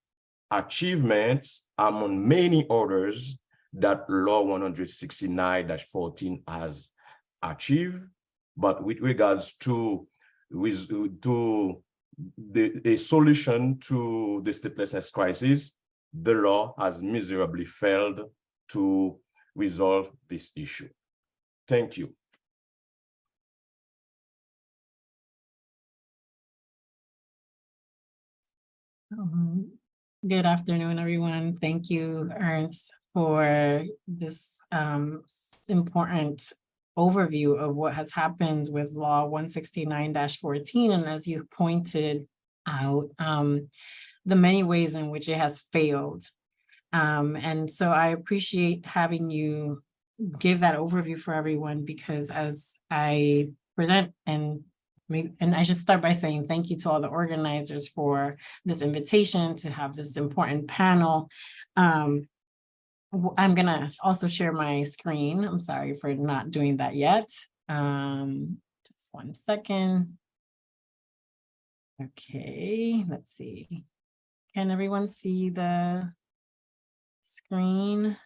achievements among many others that Law 169/14 has achieved. But with regards to a solution to the statelessness crisis, the law has miserably failed to resolve this issue. Thank you. Good afternoon, everyone. Thank you, Ernst, for this important overview of what has happened with Law 169-14. And as you pointed out, the many ways in which it has failed. And so I appreciate having you give that overview for everyone, because as I present, and I should start by saying thank you to all the organizers for this invitation to have this important panel. I'm gonna also share my screen. I'm sorry for not doing that yet. Just 1 second. Okay, let's see. Can everyone see the screen?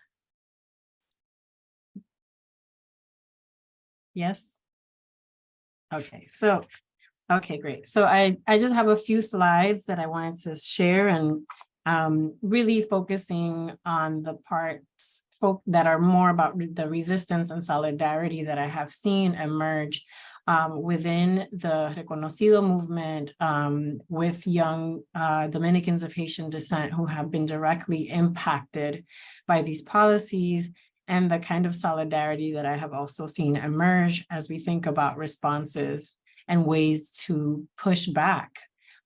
Yes. Okay, so, okay, great. So I just have a few slides that I wanted to share, and really focusing on the parts that are more about the resistance and solidarity that I have seen emerge within the Reconocido movement with young Dominicans of Haitian descent who have been directly impacted by these policies, and the kind of solidarity that I have also seen emerge as we think about responses and ways to push back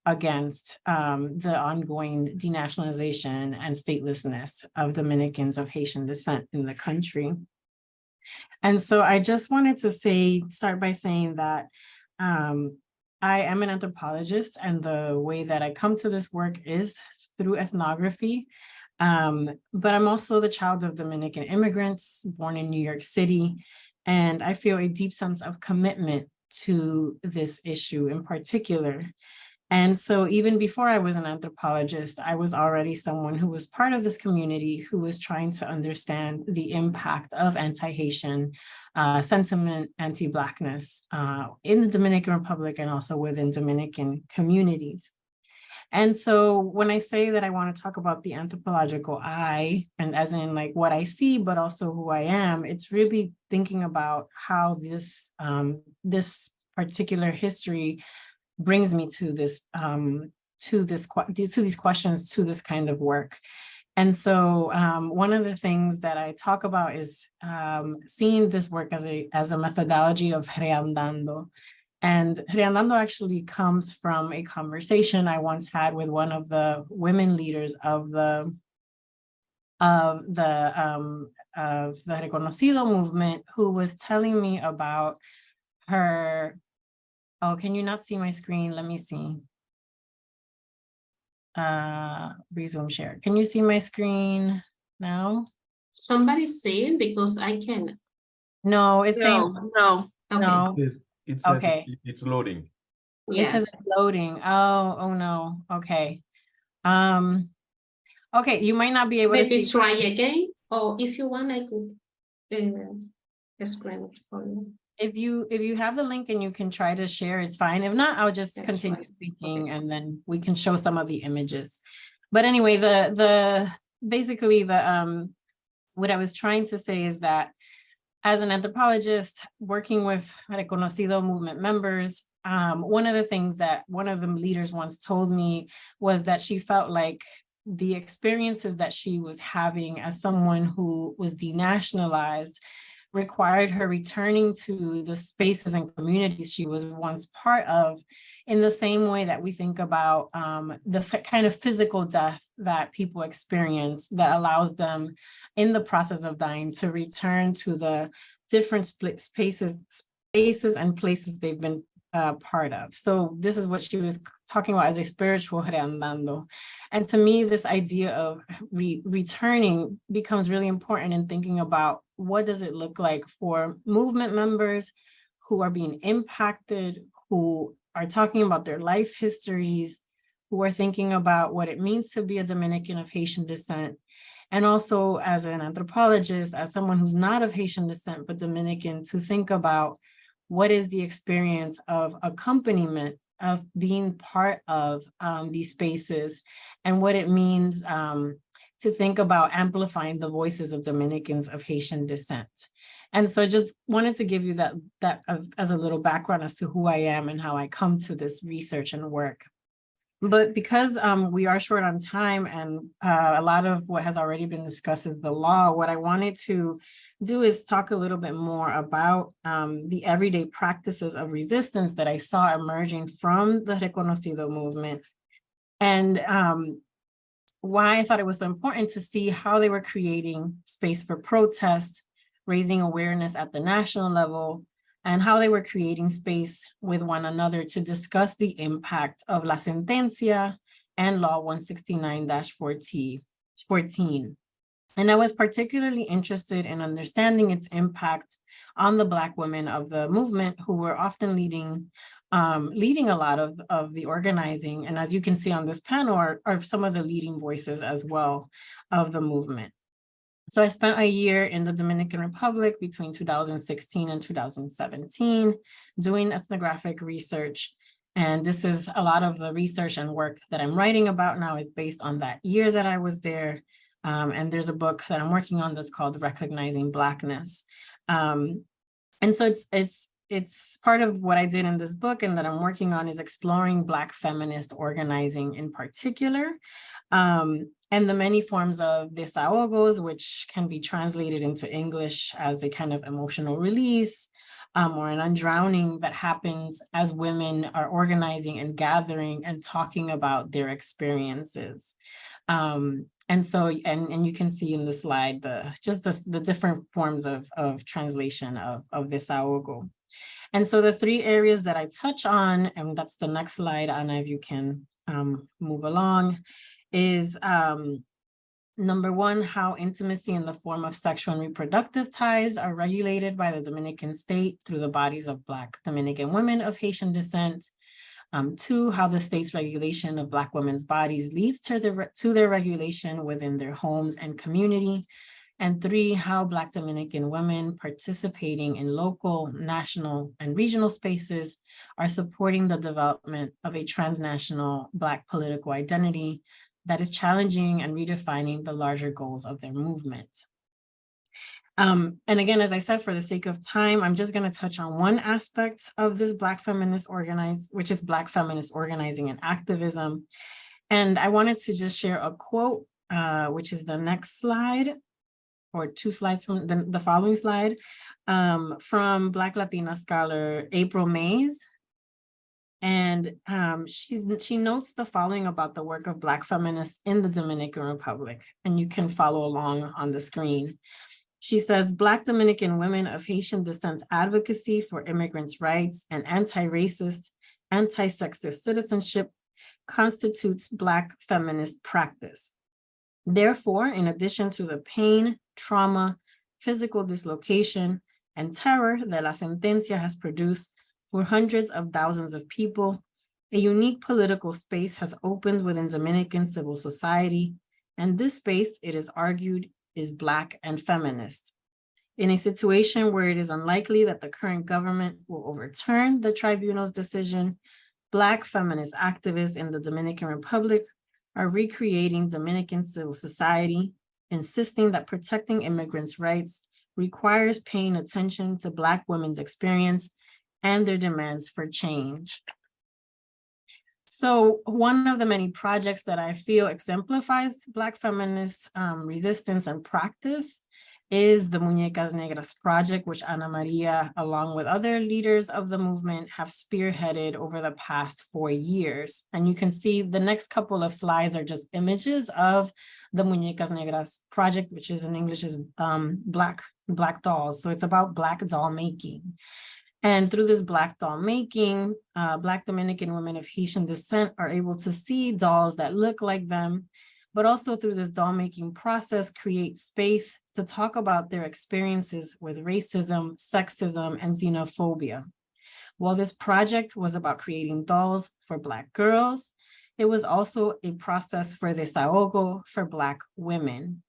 against the ongoing denationalization and statelessness of Dominicans of Haitian descent in the country. And so I just wanted to start by saying that I am an anthropologist, and the way that I come to this work is through ethnography. But I'm also the child of Dominican immigrants born in New York City, and I feel a deep sense of commitment to this issue in particular. And so even before I was an anthropologist, I was already someone who was part of this community who was trying to understand the impact of anti-Haitian sentiment, anti-Blackness in the Dominican Republic and also within Dominican communities. And so when I say that I want to talk about the anthropological eye, and as in like what I see, but also who I am, it's really thinking about how this particular history brings me to these questions, to this kind of work. And so one of the things that I talk about is seeing this work as a methodology of reandando. And reandando actually comes from a conversation I once had with one of the women leaders of the Reconocido movement, who was telling me about her. Oh, can you not see my screen? Let me see. Resume share. Can you see my screen now? Somebody's saying, because I can. No, it's saying No. Okay. no. It says Okay. it's loading. It says it's loading. Oh no. Okay. Okay, you might not be able to Maybe see. try again, or if you want, I could screen it for you. If you have the link and you can try to share, it's fine. If not, I'll just That's continue fine. speaking, Okay. and then we can show some of the images. But anyway, basically what I was trying to say is that as an anthropologist working with Reconocido movement members, one of the things that one of the leaders once told me was that she felt like the experiences that she was having as someone who was denationalized required her returning to the spaces and communities she was once part of, in the same way that we think about the kind of physical death that people experience that allows them in the process of dying to return to the different spaces and places they've been part of. So this is what she was talking about as a spiritual reandando. And to me, this idea of returning becomes really important in thinking about what does it look like for movement members who are being impacted, who are talking about their life histories, who are thinking about what it means to be a Dominican of Haitian descent. And also as an anthropologist, as someone who's not of Haitian descent, but Dominican, to think about what is the experience of accompaniment, of being part of these spaces, and what it means to think about amplifying the voices of Dominicans of Haitian descent. And so I just wanted to give you that as a little background as to who I am and how I come to this research and work. But because we are short on time and a lot of what has already been discussed is the law, what I wanted to do is talk a little bit more about the everyday practices of resistance that I saw emerging from the Reconocido movement, and why I thought it was so important to see how they were creating space for protest, raising awareness at the national level, and how they were creating space with one another to discuss the impact of La Sentencia and Law 169-14. And I was particularly interested in understanding its impact on the Black women of the movement, who were often leading a lot of the organizing. And as you can see on this panel are some of the leading voices as well of the movement. So I spent a year in the Dominican Republic between 2016 and 2017 doing ethnographic research. And this is a lot of the research and work that I'm writing about now is based on that year that I was there. And there's a book that I'm working on that's called Recognizing Blackness. And so it's part of what I did in this book and that I'm working on is exploring Black feminist organizing in particular. And the many forms of desahogos, which can be translated into English as a kind of emotional release or an undrowning that happens as women are organizing and gathering and talking about their experiences. And so, and you can see in the slide, the different forms of translation of desahogo. And so the three areas that I touch on, and that's the next slide, Anna, if you can move along, is number one, how intimacy in the form of sexual and reproductive ties are regulated by the Dominican state through the bodies of Black Dominican women of Haitian descent. Two, how the state's regulation of Black women's bodies leads to their regulation within their homes and community. And three, how Black Dominican women participating in local, national, and regional spaces are supporting the development of a transnational Black political identity that is challenging and redefining the larger goals of their movement. And again, as I said, for the sake of time, I'm just going to touch on one aspect of this Black feminist which is Black feminist organizing and activism. And I wanted to just share a quote, which is the next slide, or two slides from the following slide, from Black Latina scholar April Mays. And she notes the following about the work of Black feminists in the Dominican Republic, and you can follow along on the screen. She says, Black Dominican women of Haitian descent advocacy for immigrants' rights and anti-racist, anti-sexist citizenship constitutes Black feminist practice. Therefore, in addition to the pain, trauma, physical dislocation, and terror that La Sentencia has produced for hundreds of thousands of people, a unique political space has opened within Dominican civil society, and this space, it is argued, is Black and feminist. In a situation where it is unlikely that the current government will overturn the tribunal's decision, Black feminist activists in the Dominican Republic are recreating Dominican civil society, insisting that protecting immigrants' rights requires paying attention to Black women's experience and their demands for change. So one of the many projects that I feel exemplifies Black feminist resistance and practice is the Muñecas Negras project, which Ana Maria, along with other leaders of the movement, have spearheaded over the past 4 years. And you can see the next couple of slides are just images of the Muñecas Negras project, which is in English is Black dolls. So it's about Black doll making. And through this Black doll making, Black Dominican women of Haitian descent are able to see dolls that look like them, but also through this doll making process, create space to talk about their experiences with racism, sexism, and xenophobia. While this project was about creating dolls for Black girls, it was also a process for desahogo for Black women.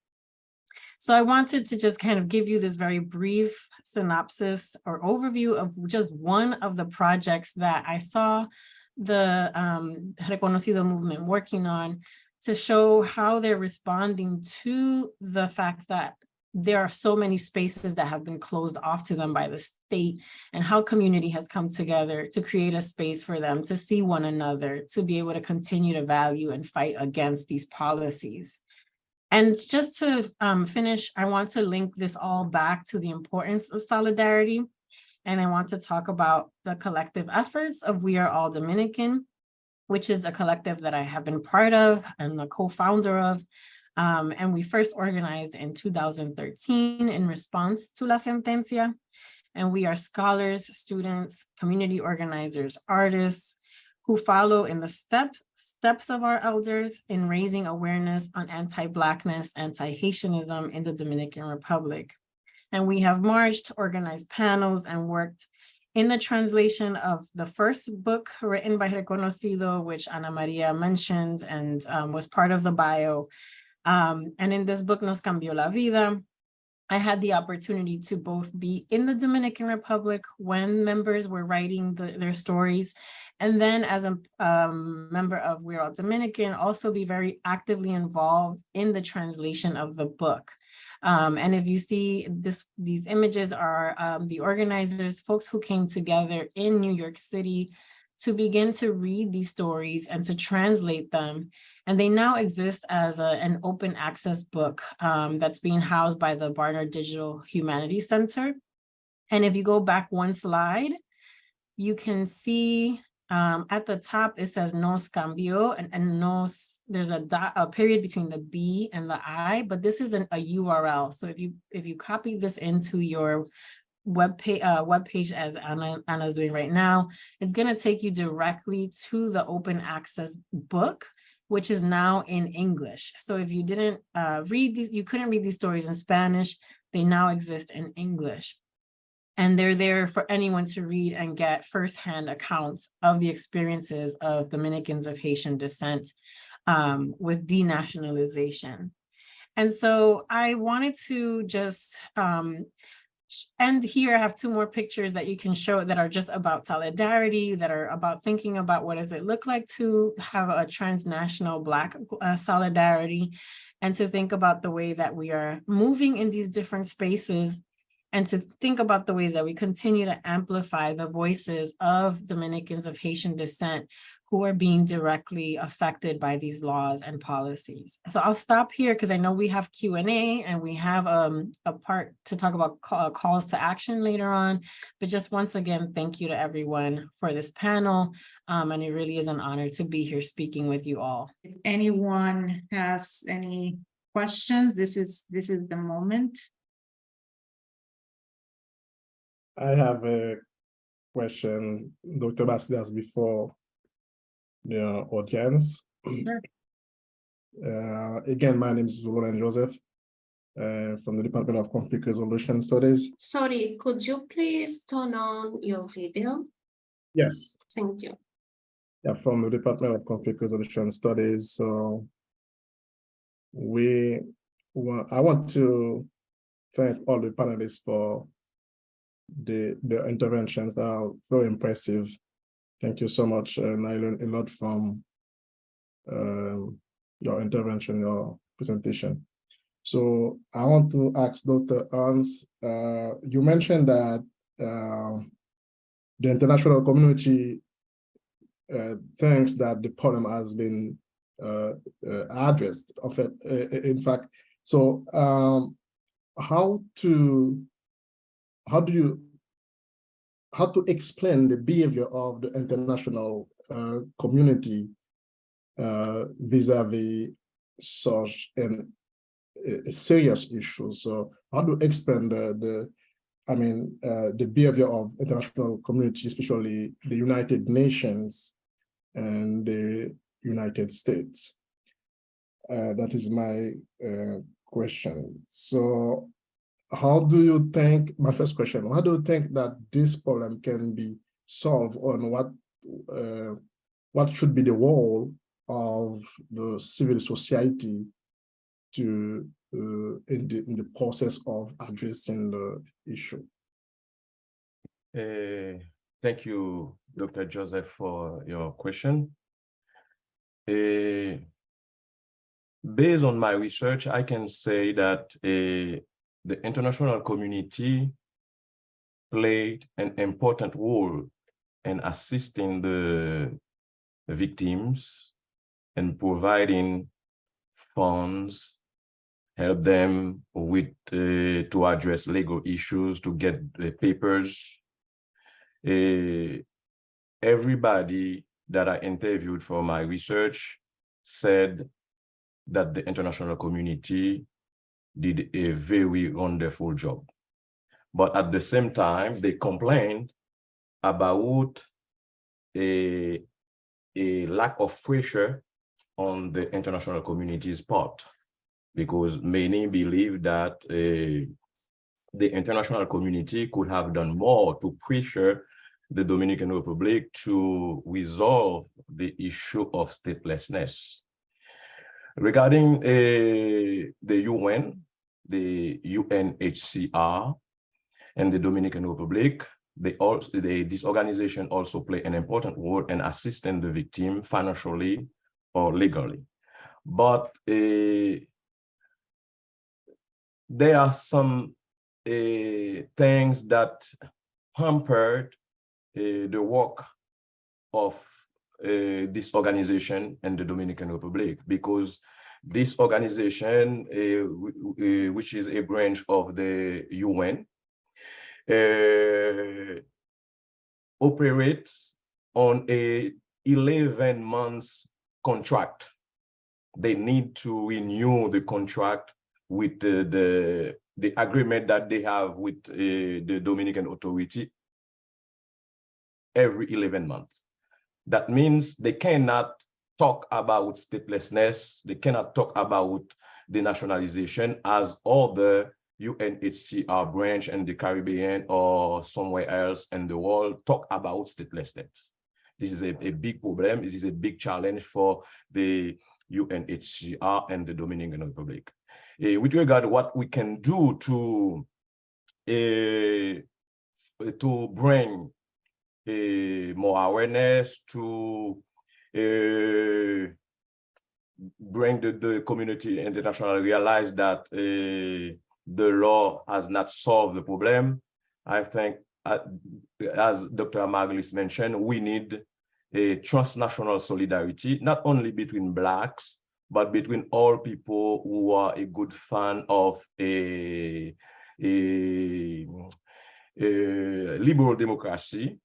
So I wanted to just kind of give you this very brief synopsis or overview of just one of the projects that I saw the Reconocido movement working on to show how they're responding to the fact that there are so many spaces that have been closed off to them by the state, and how community has come together to create a space for them to see one another, to be able to continue to value and fight against these policies. And just to finish, I want to link this all back to the importance of solidarity. And I want to talk about the collective efforts of We Are All Dominican, which is a collective that I have been part of and the co-founder of. And we first organized in 2013 in response to La Sentencia. And we are scholars, students, community organizers, artists who follow in the steps of our elders in raising awareness on anti-Blackness, anti-Haitianism in the Dominican Republic. And we have marched, organized panels, and worked in the translation of the first book written by Reconocido, which Ana Maria mentioned and was part of the bio. And in this book, Nos Cambió la Vida, I had the opportunity to both be in the Dominican Republic when members were writing their stories, and then as a member of We're All Dominican, also be very actively involved in the translation of the book. And if you see these images are the organizers, folks who came together in New York City to begin to read these stories and to translate them. And they now exist as an open access book that's being housed by the Barnard Digital Humanities Center. And if you go back one slide, you can see at the top, it says Nos Cambió, and nos, there's a period between the B and the I, but this is a URL. So if you copy this into your web page as Anna's doing right now, it's going to take you directly to the open access book, which is now in English. So if you didn't read these, you couldn't read these stories in Spanish, they now exist in English. And they're there for anyone to read and get firsthand accounts of the experiences of Dominicans of Haitian descent with denationalization. And so I wanted to just end here. I have two more pictures that you can show that are just about solidarity, that are about thinking about what does it look like to have a transnational Black solidarity, and to think about the way that we are moving in these different spaces, and to think about the ways that we continue to amplify the voices of Dominicans of Haitian descent who are being directly affected by these laws and policies. So I'll stop here because I know we have Q&A and we have a part to talk about calls to action later on. But just once again, thank you to everyone for this panel. And it really is an honor to be here speaking with you all. If anyone has any questions, this is the moment. I have a question, Dr. Bastidas, before the audience. Sure. Again, my name is Roland Joseph from the Department of Conflict Resolution Studies. Sorry, could you please turn on your video? Yes. Thank you. Yeah, from the Department of Conflict Resolution Studies. So I want to thank all the panelists for the interventions that are very impressive. Thank you so much, and I learned a lot from your intervention, your presentation. So I want to ask Dr. Hans, you mentioned that the international community thinks that the problem has been addressed. In fact, so how to explain the behavior of the international community vis-a-vis such a serious issue? So how to explain the behavior of international community, especially the United Nations and the United States? That is my question. So how do you think, my first question, how do you think that this problem can be solved, on what should be the role of the civil society in the process of addressing the issue? Thank you, Dr. Joseph, for your question. Based on my research, I can say that the international community played an important role in assisting the victims and providing funds, help them with to address legal issues, to get the papers. Everybody that I interviewed for my research said that the international community did a very wonderful job. But at the same time, they complained about a lack of pressure on the international community's part, because many believe that the international community could have done more to pressure the Dominican Republic to resolve the issue of statelessness. Regarding the UN, the UNHCR, and the Dominican Republic, this organization also play an important role in assisting the victim financially or legally. But there are some things that hampered the work of this organization in the Dominican Republic, because this organization, which is a branch of the UN, operates on a 11 months contract. They need to renew the contract with the agreement that they have with the Dominican authority every 11 months. That means they cannot talk about statelessness, they cannot talk about denationalization as other UNHCR branch in the Caribbean or somewhere else in the world talk about statelessness. This is a big problem. This is a big challenge for the UNHCR and the Dominican Republic. With regard to what we can do to bring more awareness, to bring the community internationally realize that the law has not solved the problem. I think, as Dr. Amarlis mentioned, we need a transnational solidarity, not only between Blacks, but between all people who are a good fan of a liberal democracy,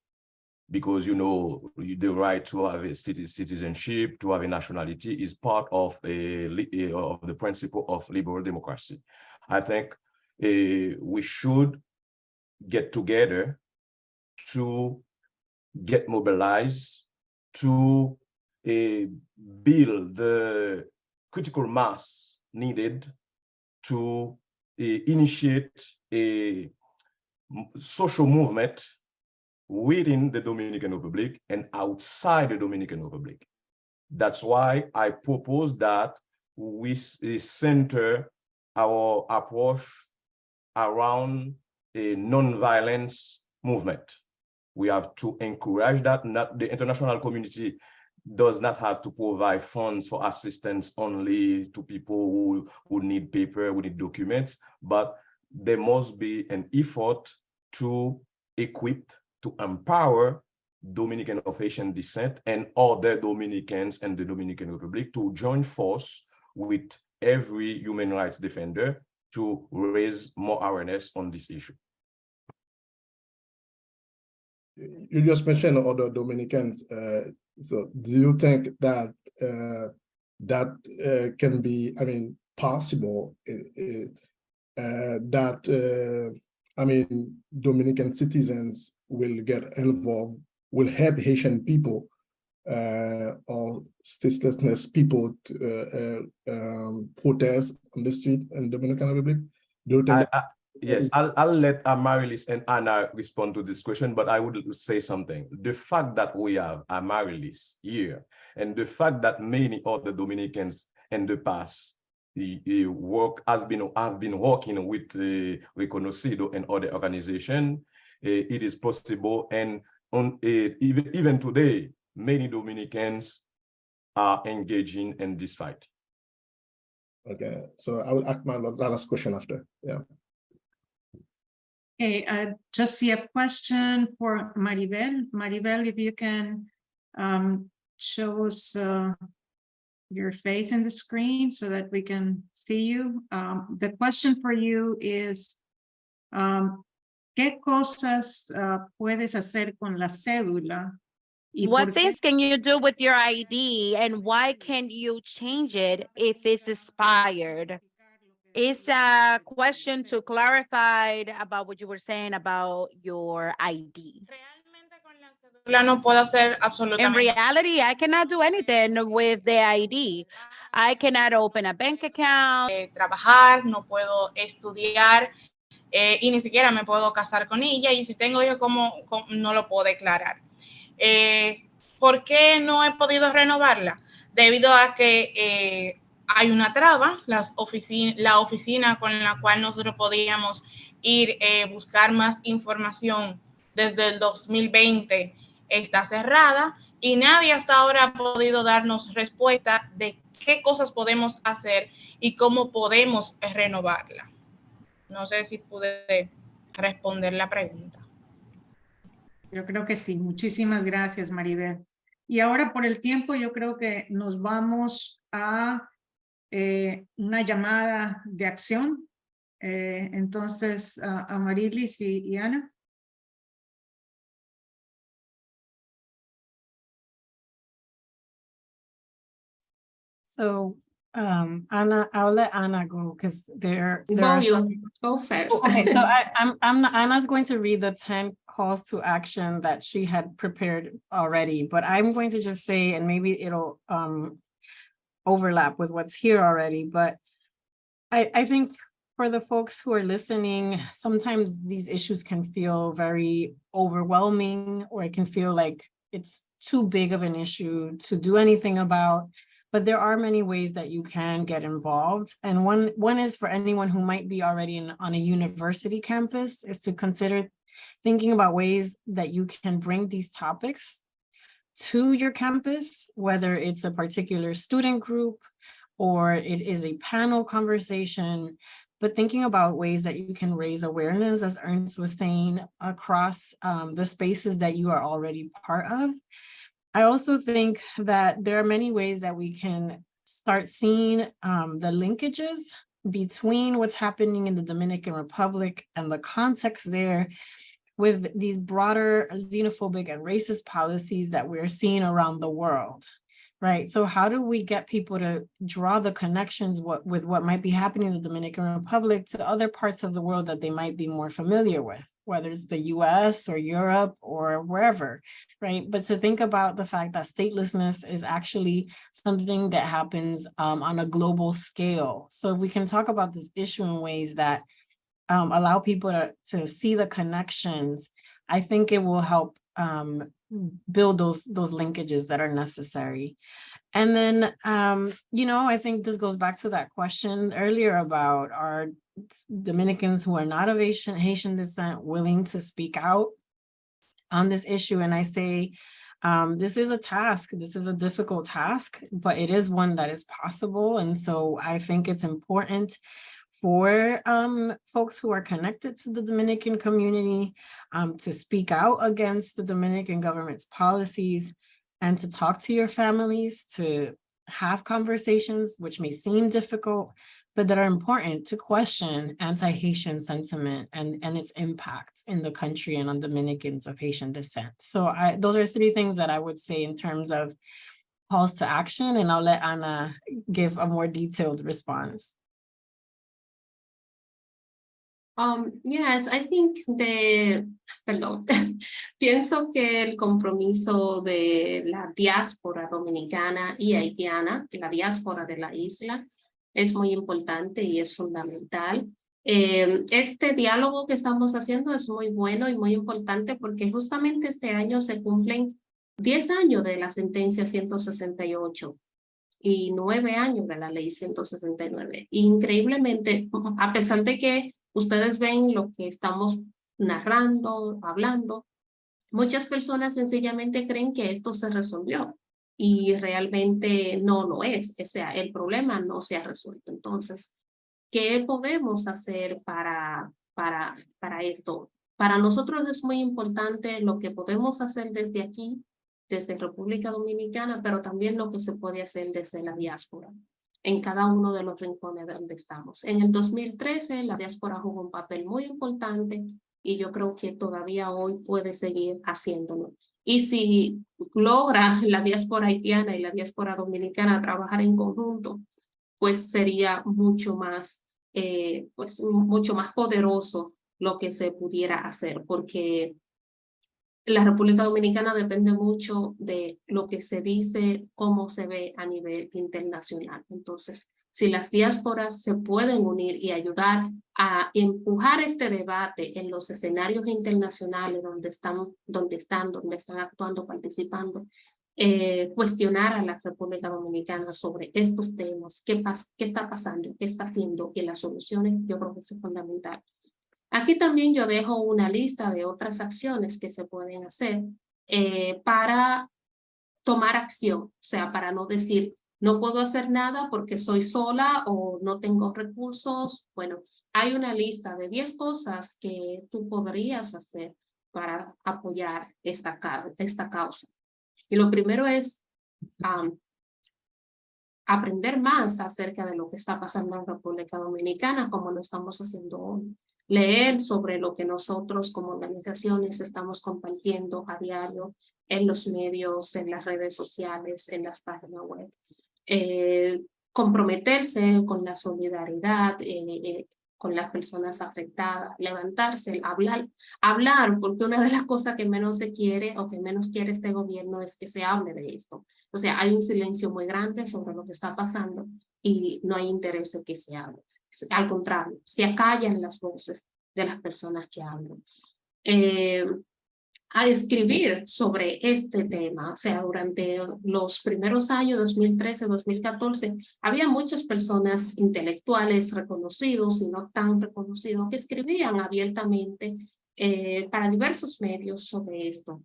because, you know, the right to have a citizenship, to have a nationality is part of the principle of liberal democracy. I think we should get together to get mobilized, to build the critical mass needed to initiate a social movement within the Dominican Republic and outside the Dominican Republic. That's why I propose that we center our approach around a non-violence movement. We have to encourage that. Not the international community does not have to provide funds for assistance only to people who need paper, who need documents, but there must be an effort to equip, to empower Dominican of Haitian descent and other Dominicans and the Dominican Republic to join force with every human rights defender to raise more awareness on this issue. You just mentioned other Dominicans. So do you think that that can be, I mean, possible that, I mean, Dominican citizens will get involved, will help Haitian people or statelessness people to protest on the street in Dominican Republic? Do you think Yes, I'll let Amarilis and Anna respond to this question, but I would say something. The fact that we have Amarilis here, and the fact that many other Dominicans in the past have been working with Reconocido and other organizations, it is possible. And even today, many Dominicans are engaging in this fight. Okay, so I will ask my last question after. Yeah. Okay, I just see a question for Maribel. Maribel, if you can show us your face in the screen so that we can see you. The question for you is, ¿qué cosas puedes hacer con la cédula? Y What por qué- things can you do with your ID and why can't you change it if it's expired? It's a question to clarify about what you were saying about your ID. Realmente con la cédula no puedo hacer In absolutamente reality, I cannot do anything with the ID. I cannot open a bank account. trabajar, no puedo estudiar y ni siquiera me puedo casar con ella, y si tengo hijos, ¿cómo no lo puedo declarar? ¿Por qué no he podido renovarla? Debido a que hay una traba, la oficina con la cual nosotros podíamos ir buscar más información desde el 2020 está cerrada y nadie hasta ahora ha podido darnos respuesta de qué cosas podemos hacer y cómo podemos renovarla. No sé si pude responder la pregunta. Yo creo que sí. Muchísimas gracias, Maribel. Y ahora por el tiempo, yo creo que nos vamos a una llamada de acción. Entonces, a Marilis y Ana. So, Anna, I'll let Anna go because there Go are you, some. go first. Okay, so Anna's going to read the 10 calls to action that she had prepared already, but I'm going to just say, and maybe it'll overlap with what's here already, but I think for the folks who are listening, sometimes these issues can feel very overwhelming, or it can feel like it's too big of an issue to do anything about. But there are many ways that you can get involved. And one is for anyone who might be already on a university campus, is to consider thinking about ways that you can bring these topics to your campus, whether it's a particular student group or it is a panel conversation, but thinking about ways that you can raise awareness, as Ernst was saying, across the spaces that you are already part of. I also think that there are many ways that we can start seeing the linkages between what's happening in the Dominican Republic and the context there with these broader xenophobic and racist policies that we're seeing around the world, right? So how do we get people to draw the connections with what might be happening in the Dominican Republic to other parts of the world that they might be more familiar with, whether it's the US or Europe or wherever, right? But to think about the fact that statelessness is actually something that happens on a global scale. So if we can talk about this issue in ways that allow people to see the connections, I think it will help build those linkages that are necessary. And then, I think this goes back to that question earlier about are Dominicans who are not of Haitian descent willing to speak out on this issue. And I say, this is a task, this is a difficult task, but it is one that is possible. And so I think it's important for folks who are connected to the Dominican community to speak out against the Dominican government's policies and to talk to your families, to have conversations which may seem difficult, but that are important to question anti-Haitian sentiment and its impact in the country and on Dominicans of Haitian descent. So those are three things that I would say in terms of calls to action, and I'll let Ana give a more detailed response. Yes, I think pienso que el compromiso de la diáspora dominicana y haitiana, la diáspora de la isla, es muy importante y es fundamental. Este diálogo que estamos haciendo es muy bueno y muy importante porque justamente este año se cumplen 10 años de la sentencia 168 y 9 años de la ley 169. Increíblemente, a pesar de que ustedes ven lo que estamos narrando, hablando, muchas personas sencillamente creen que esto se resolvió y realmente no lo es. O sea, el problema no se ha resuelto. Entonces, ¿qué podemos hacer para para esto. Para nosotros es muy importante lo que podemos hacer desde aquí, desde República Dominicana, pero también lo que se puede hacer desde la diáspora, en cada uno de los rincones donde estamos. En el 2013, la diáspora jugó un papel muy importante y yo creo que todavía hoy puede seguir haciéndolo. Y si logra la diáspora haitiana y la diáspora dominicana trabajar en conjunto, pues sería mucho más poderoso lo que se pudiera hacer, porque la República Dominicana depende mucho de lo que se dice, cómo se ve a nivel internacional. Entonces, si las diásporas se pueden unir y ayudar a empujar este debate en los escenarios internacionales donde están actuando, participando, cuestionar a la República Dominicana sobre estos temas, qué está pasando, qué está haciendo y las soluciones, yo creo que eso es fundamental. Aquí también yo dejo una lista de otras acciones que se pueden hacer para tomar acción, o sea, para no decir, no puedo hacer nada porque soy sola o no tengo recursos. Bueno, hay una lista de 10 cosas que tú podrías hacer para apoyar esta causa. Y lo primero es aprender más acerca de lo que está pasando en República Dominicana, como lo estamos haciendo hoy. Leer sobre lo que nosotros como organizaciones estamos compartiendo a diario en los medios, en las redes sociales, en las páginas web. Comprometerse con la solidaridad, con las personas afectadas, levantarse, hablar, porque una de las cosas que menos se quiere o que menos quiere este gobierno es que se hable de esto. O sea, hay un silencio muy grande sobre lo que está pasando y no hay interés en que se hable. Al contrario, se acallan las voces de las personas que hablan. A escribir sobre este tema, o sea, durante los primeros años, 2013, 2014, había muchas personas intelectuales reconocidos y no tan reconocidos que escribían abiertamente para diversos medios sobre esto.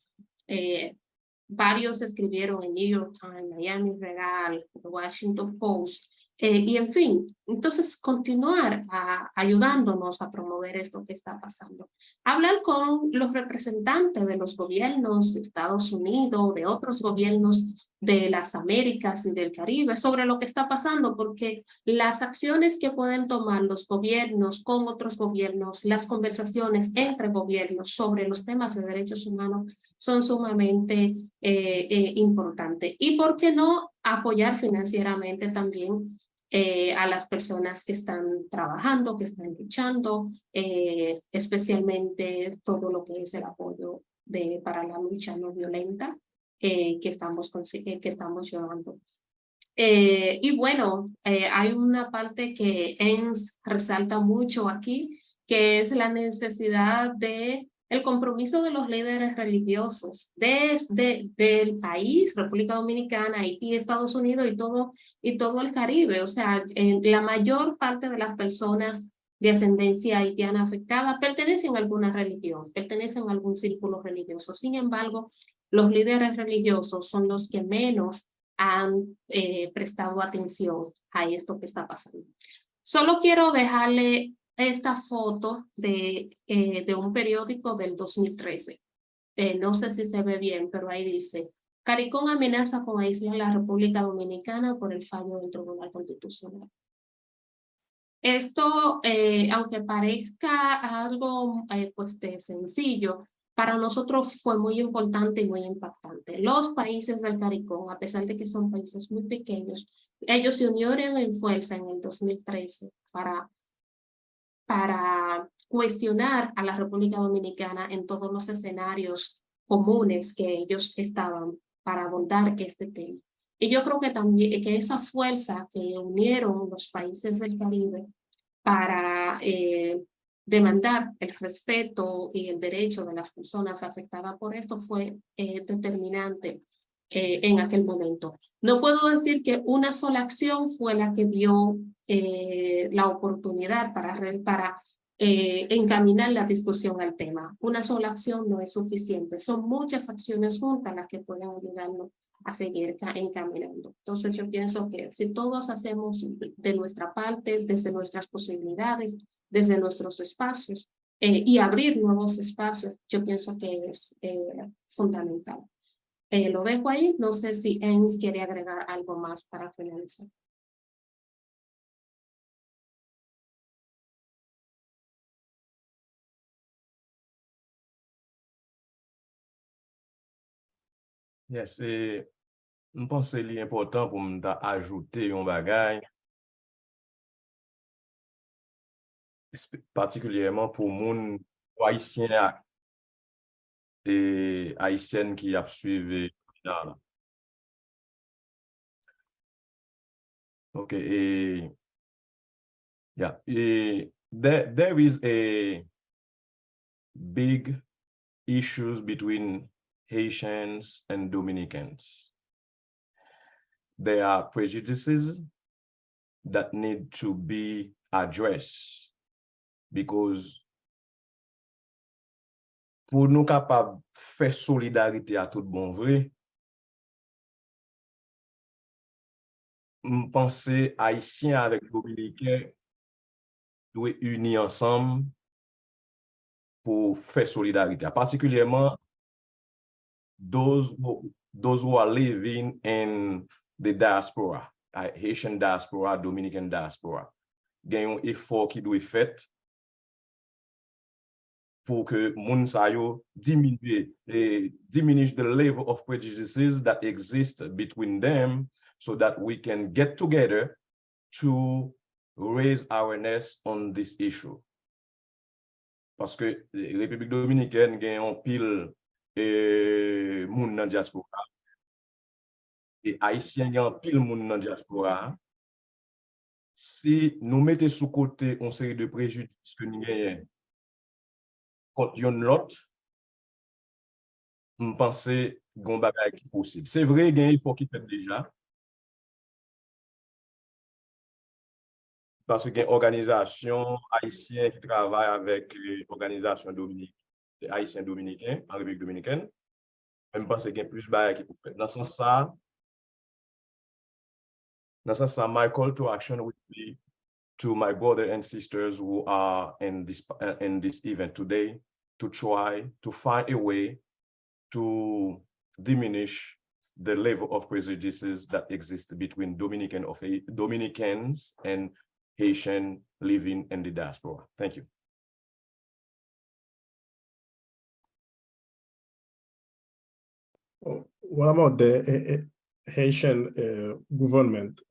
Varios escribieron en New York Times, Miami Herald, Washington Post, y en fin, entonces continuar ayudándonos a promover esto que está pasando. Hablar con los representantes de los gobiernos de Estados Unidos, de otros gobiernos de las Américas y del Caribe sobre lo que está pasando, porque las acciones que pueden tomar los gobiernos con otros gobiernos, las conversaciones entre gobiernos sobre los temas de derechos humanos son sumamente importantes. Y por qué no apoyar financieramente también a las personas que están trabajando, que están luchando, especialmente todo lo que es el apoyo para la lucha no violenta que estamos llevando. Y bueno, hay una parte que ENS resalta mucho aquí, que es la necesidad de el compromiso de los líderes religiosos del país, República Dominicana, Haití, Estados Unidos y todo el Caribe. O sea, la mayor parte de las personas de ascendencia haitiana afectada pertenecen a alguna religión, pertenecen a algún círculo religioso. Sin embargo, los líderes religiosos son los que menos han prestado atención a esto que está pasando. Solo quiero dejarle esta foto de un periódico del 2013. No sé si se ve bien, pero ahí dice: CARICOM amenaza con aislar a la República Dominicana por el fallo del Tribunal Constitucional. Esto, aunque parezca algo pues sencillo, para nosotros fue muy importante y muy impactante. Los países del CARICOM, a pesar de que son países muy pequeños, ellos se unieron en fuerza en el 2013 para cuestionar a la República Dominicana en todos los escenarios comunes que ellos estaban para abordar este tema. Y yo creo que también que esa fuerza que unieron los países del Caribe para demandar el respeto y el derecho de las personas afectadas por esto fue determinante en aquel momento. No puedo decir que una sola acción fue la que dio la oportunidad para encaminar la discusión al tema. Una sola acción no es suficiente. Son muchas acciones juntas las que pueden ayudarnos a seguir encaminando. Entonces yo pienso que si todos hacemos de nuestra parte, desde nuestras posibilidades, desde nuestros espacios, y abrir nuevos espacios, yo pienso que es fundamental. Lo dejo ahí, no sé si Años quiere agregar algo más para finalizar. Yes, je pense que c'est important pour me ajouter un bagage, particulièrement pour moun haïtien et haïtienne qui a suivi. Okay, yeah, there is a big issues between Haitians and Dominicans. There are prejudices that need to be addressed because pour nous capables faire solidarité à tout bon vrai, je pense Haïtiens avec Dominicains doivent unir ensemble pour faire solidarité, particulièrement those who are living in the diaspora, Haitian diaspora, Dominican diaspora. Il y a un effort qui doit être fait pour que moun sa yo diminish the level of prejudices that exist between them so that we can get together to raise awareness on this issue. Parce que la République dominicaine gagne un pile moun nan diaspora et Haïtien gagne un pile moun nan diaspora. Si nous mettons sous côté une série de préjudices que nous gagnons contre yon lot, je pense que gon bagay qui possible. C'est vrai, il faut qu'il fait déjà. Parce qu'il y a une organisation haïtienne qui travaille avec l'organisation haïtienne dominicaine en République dominicaine. Je pense qu'il y a plus de bagay qui peut faire. Dans ce sens, my call to action would be to my brothers and sisters who are in this event today to try to find a way to diminish the level of prejudices that exist between Dominicans and Haitian living in the diaspora. Thank you. What about the Haitian government?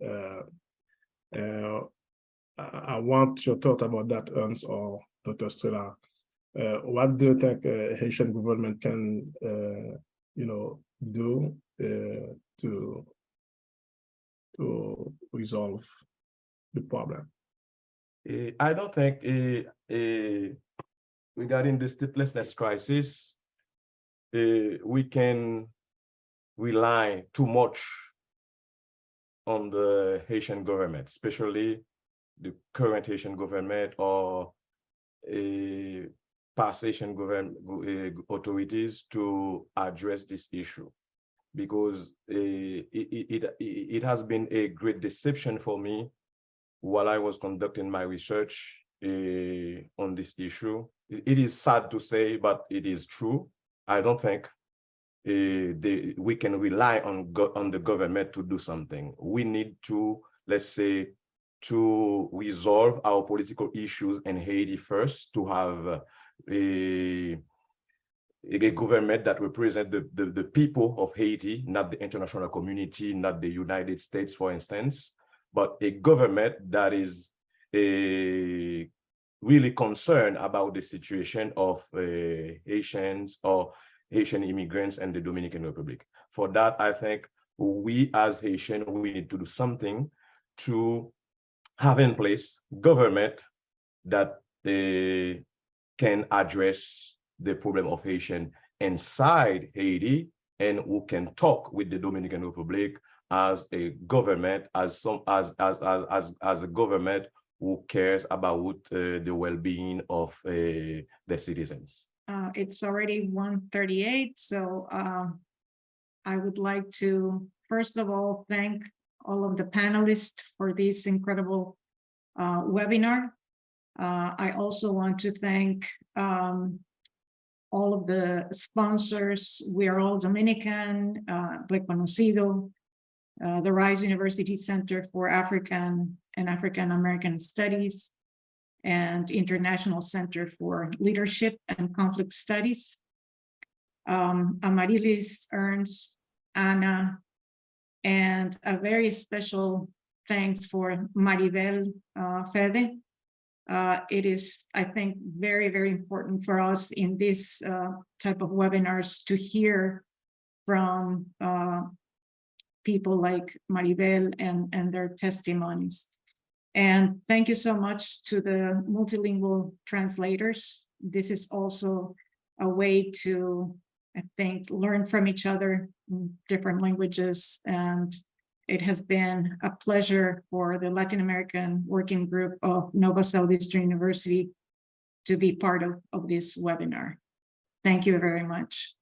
I want your thought about that, Ernst or Dr. Stella. What do you think Haitian government can, do to resolve the problem? I don't think regarding the statelessness crisis, we can rely too much on the Haitian government, especially the current Haitian government or past Haitian government authorities to address this issue, because it has been a great deception for me while I was conducting my research on this issue. It is sad to say, but it is true. I don't think we can rely on the government to do something. We need to, let's say, to resolve our political issues in Haiti first, to have a government that represents the people of Haiti, not the international community, not the United States, for instance, but a government that is really concerned about the situation of Haitians or Haitian immigrants in the Dominican Republic. For that, I think we as Haitian, we need to do something to have in place government that can address the problem of Haitian inside Haiti, and who can talk with the Dominican Republic as a government, as a government who cares about the well-being of their citizens. It's already 1:38, so I would like to first of all thank all of the panelists for this incredible webinar. I also want to thank all of the sponsors. We are all Dominican, Reconocido, the Rice University Center for African and African American Studies, and International Center for Leadership and Conflict Studies. Amarilis, Ernst, Anna, and a very special thanks for Maribel Fede. It is, I think, very, very important for us in this type of webinars to hear from people like Maribel and their testimonies. And thank you so much to the multilingual translators. This is also a way to, I think, learn from each other in different languages. And it has been a pleasure for the Latin American Working Group of Nova Southeastern University to be part of this webinar. Thank you very much.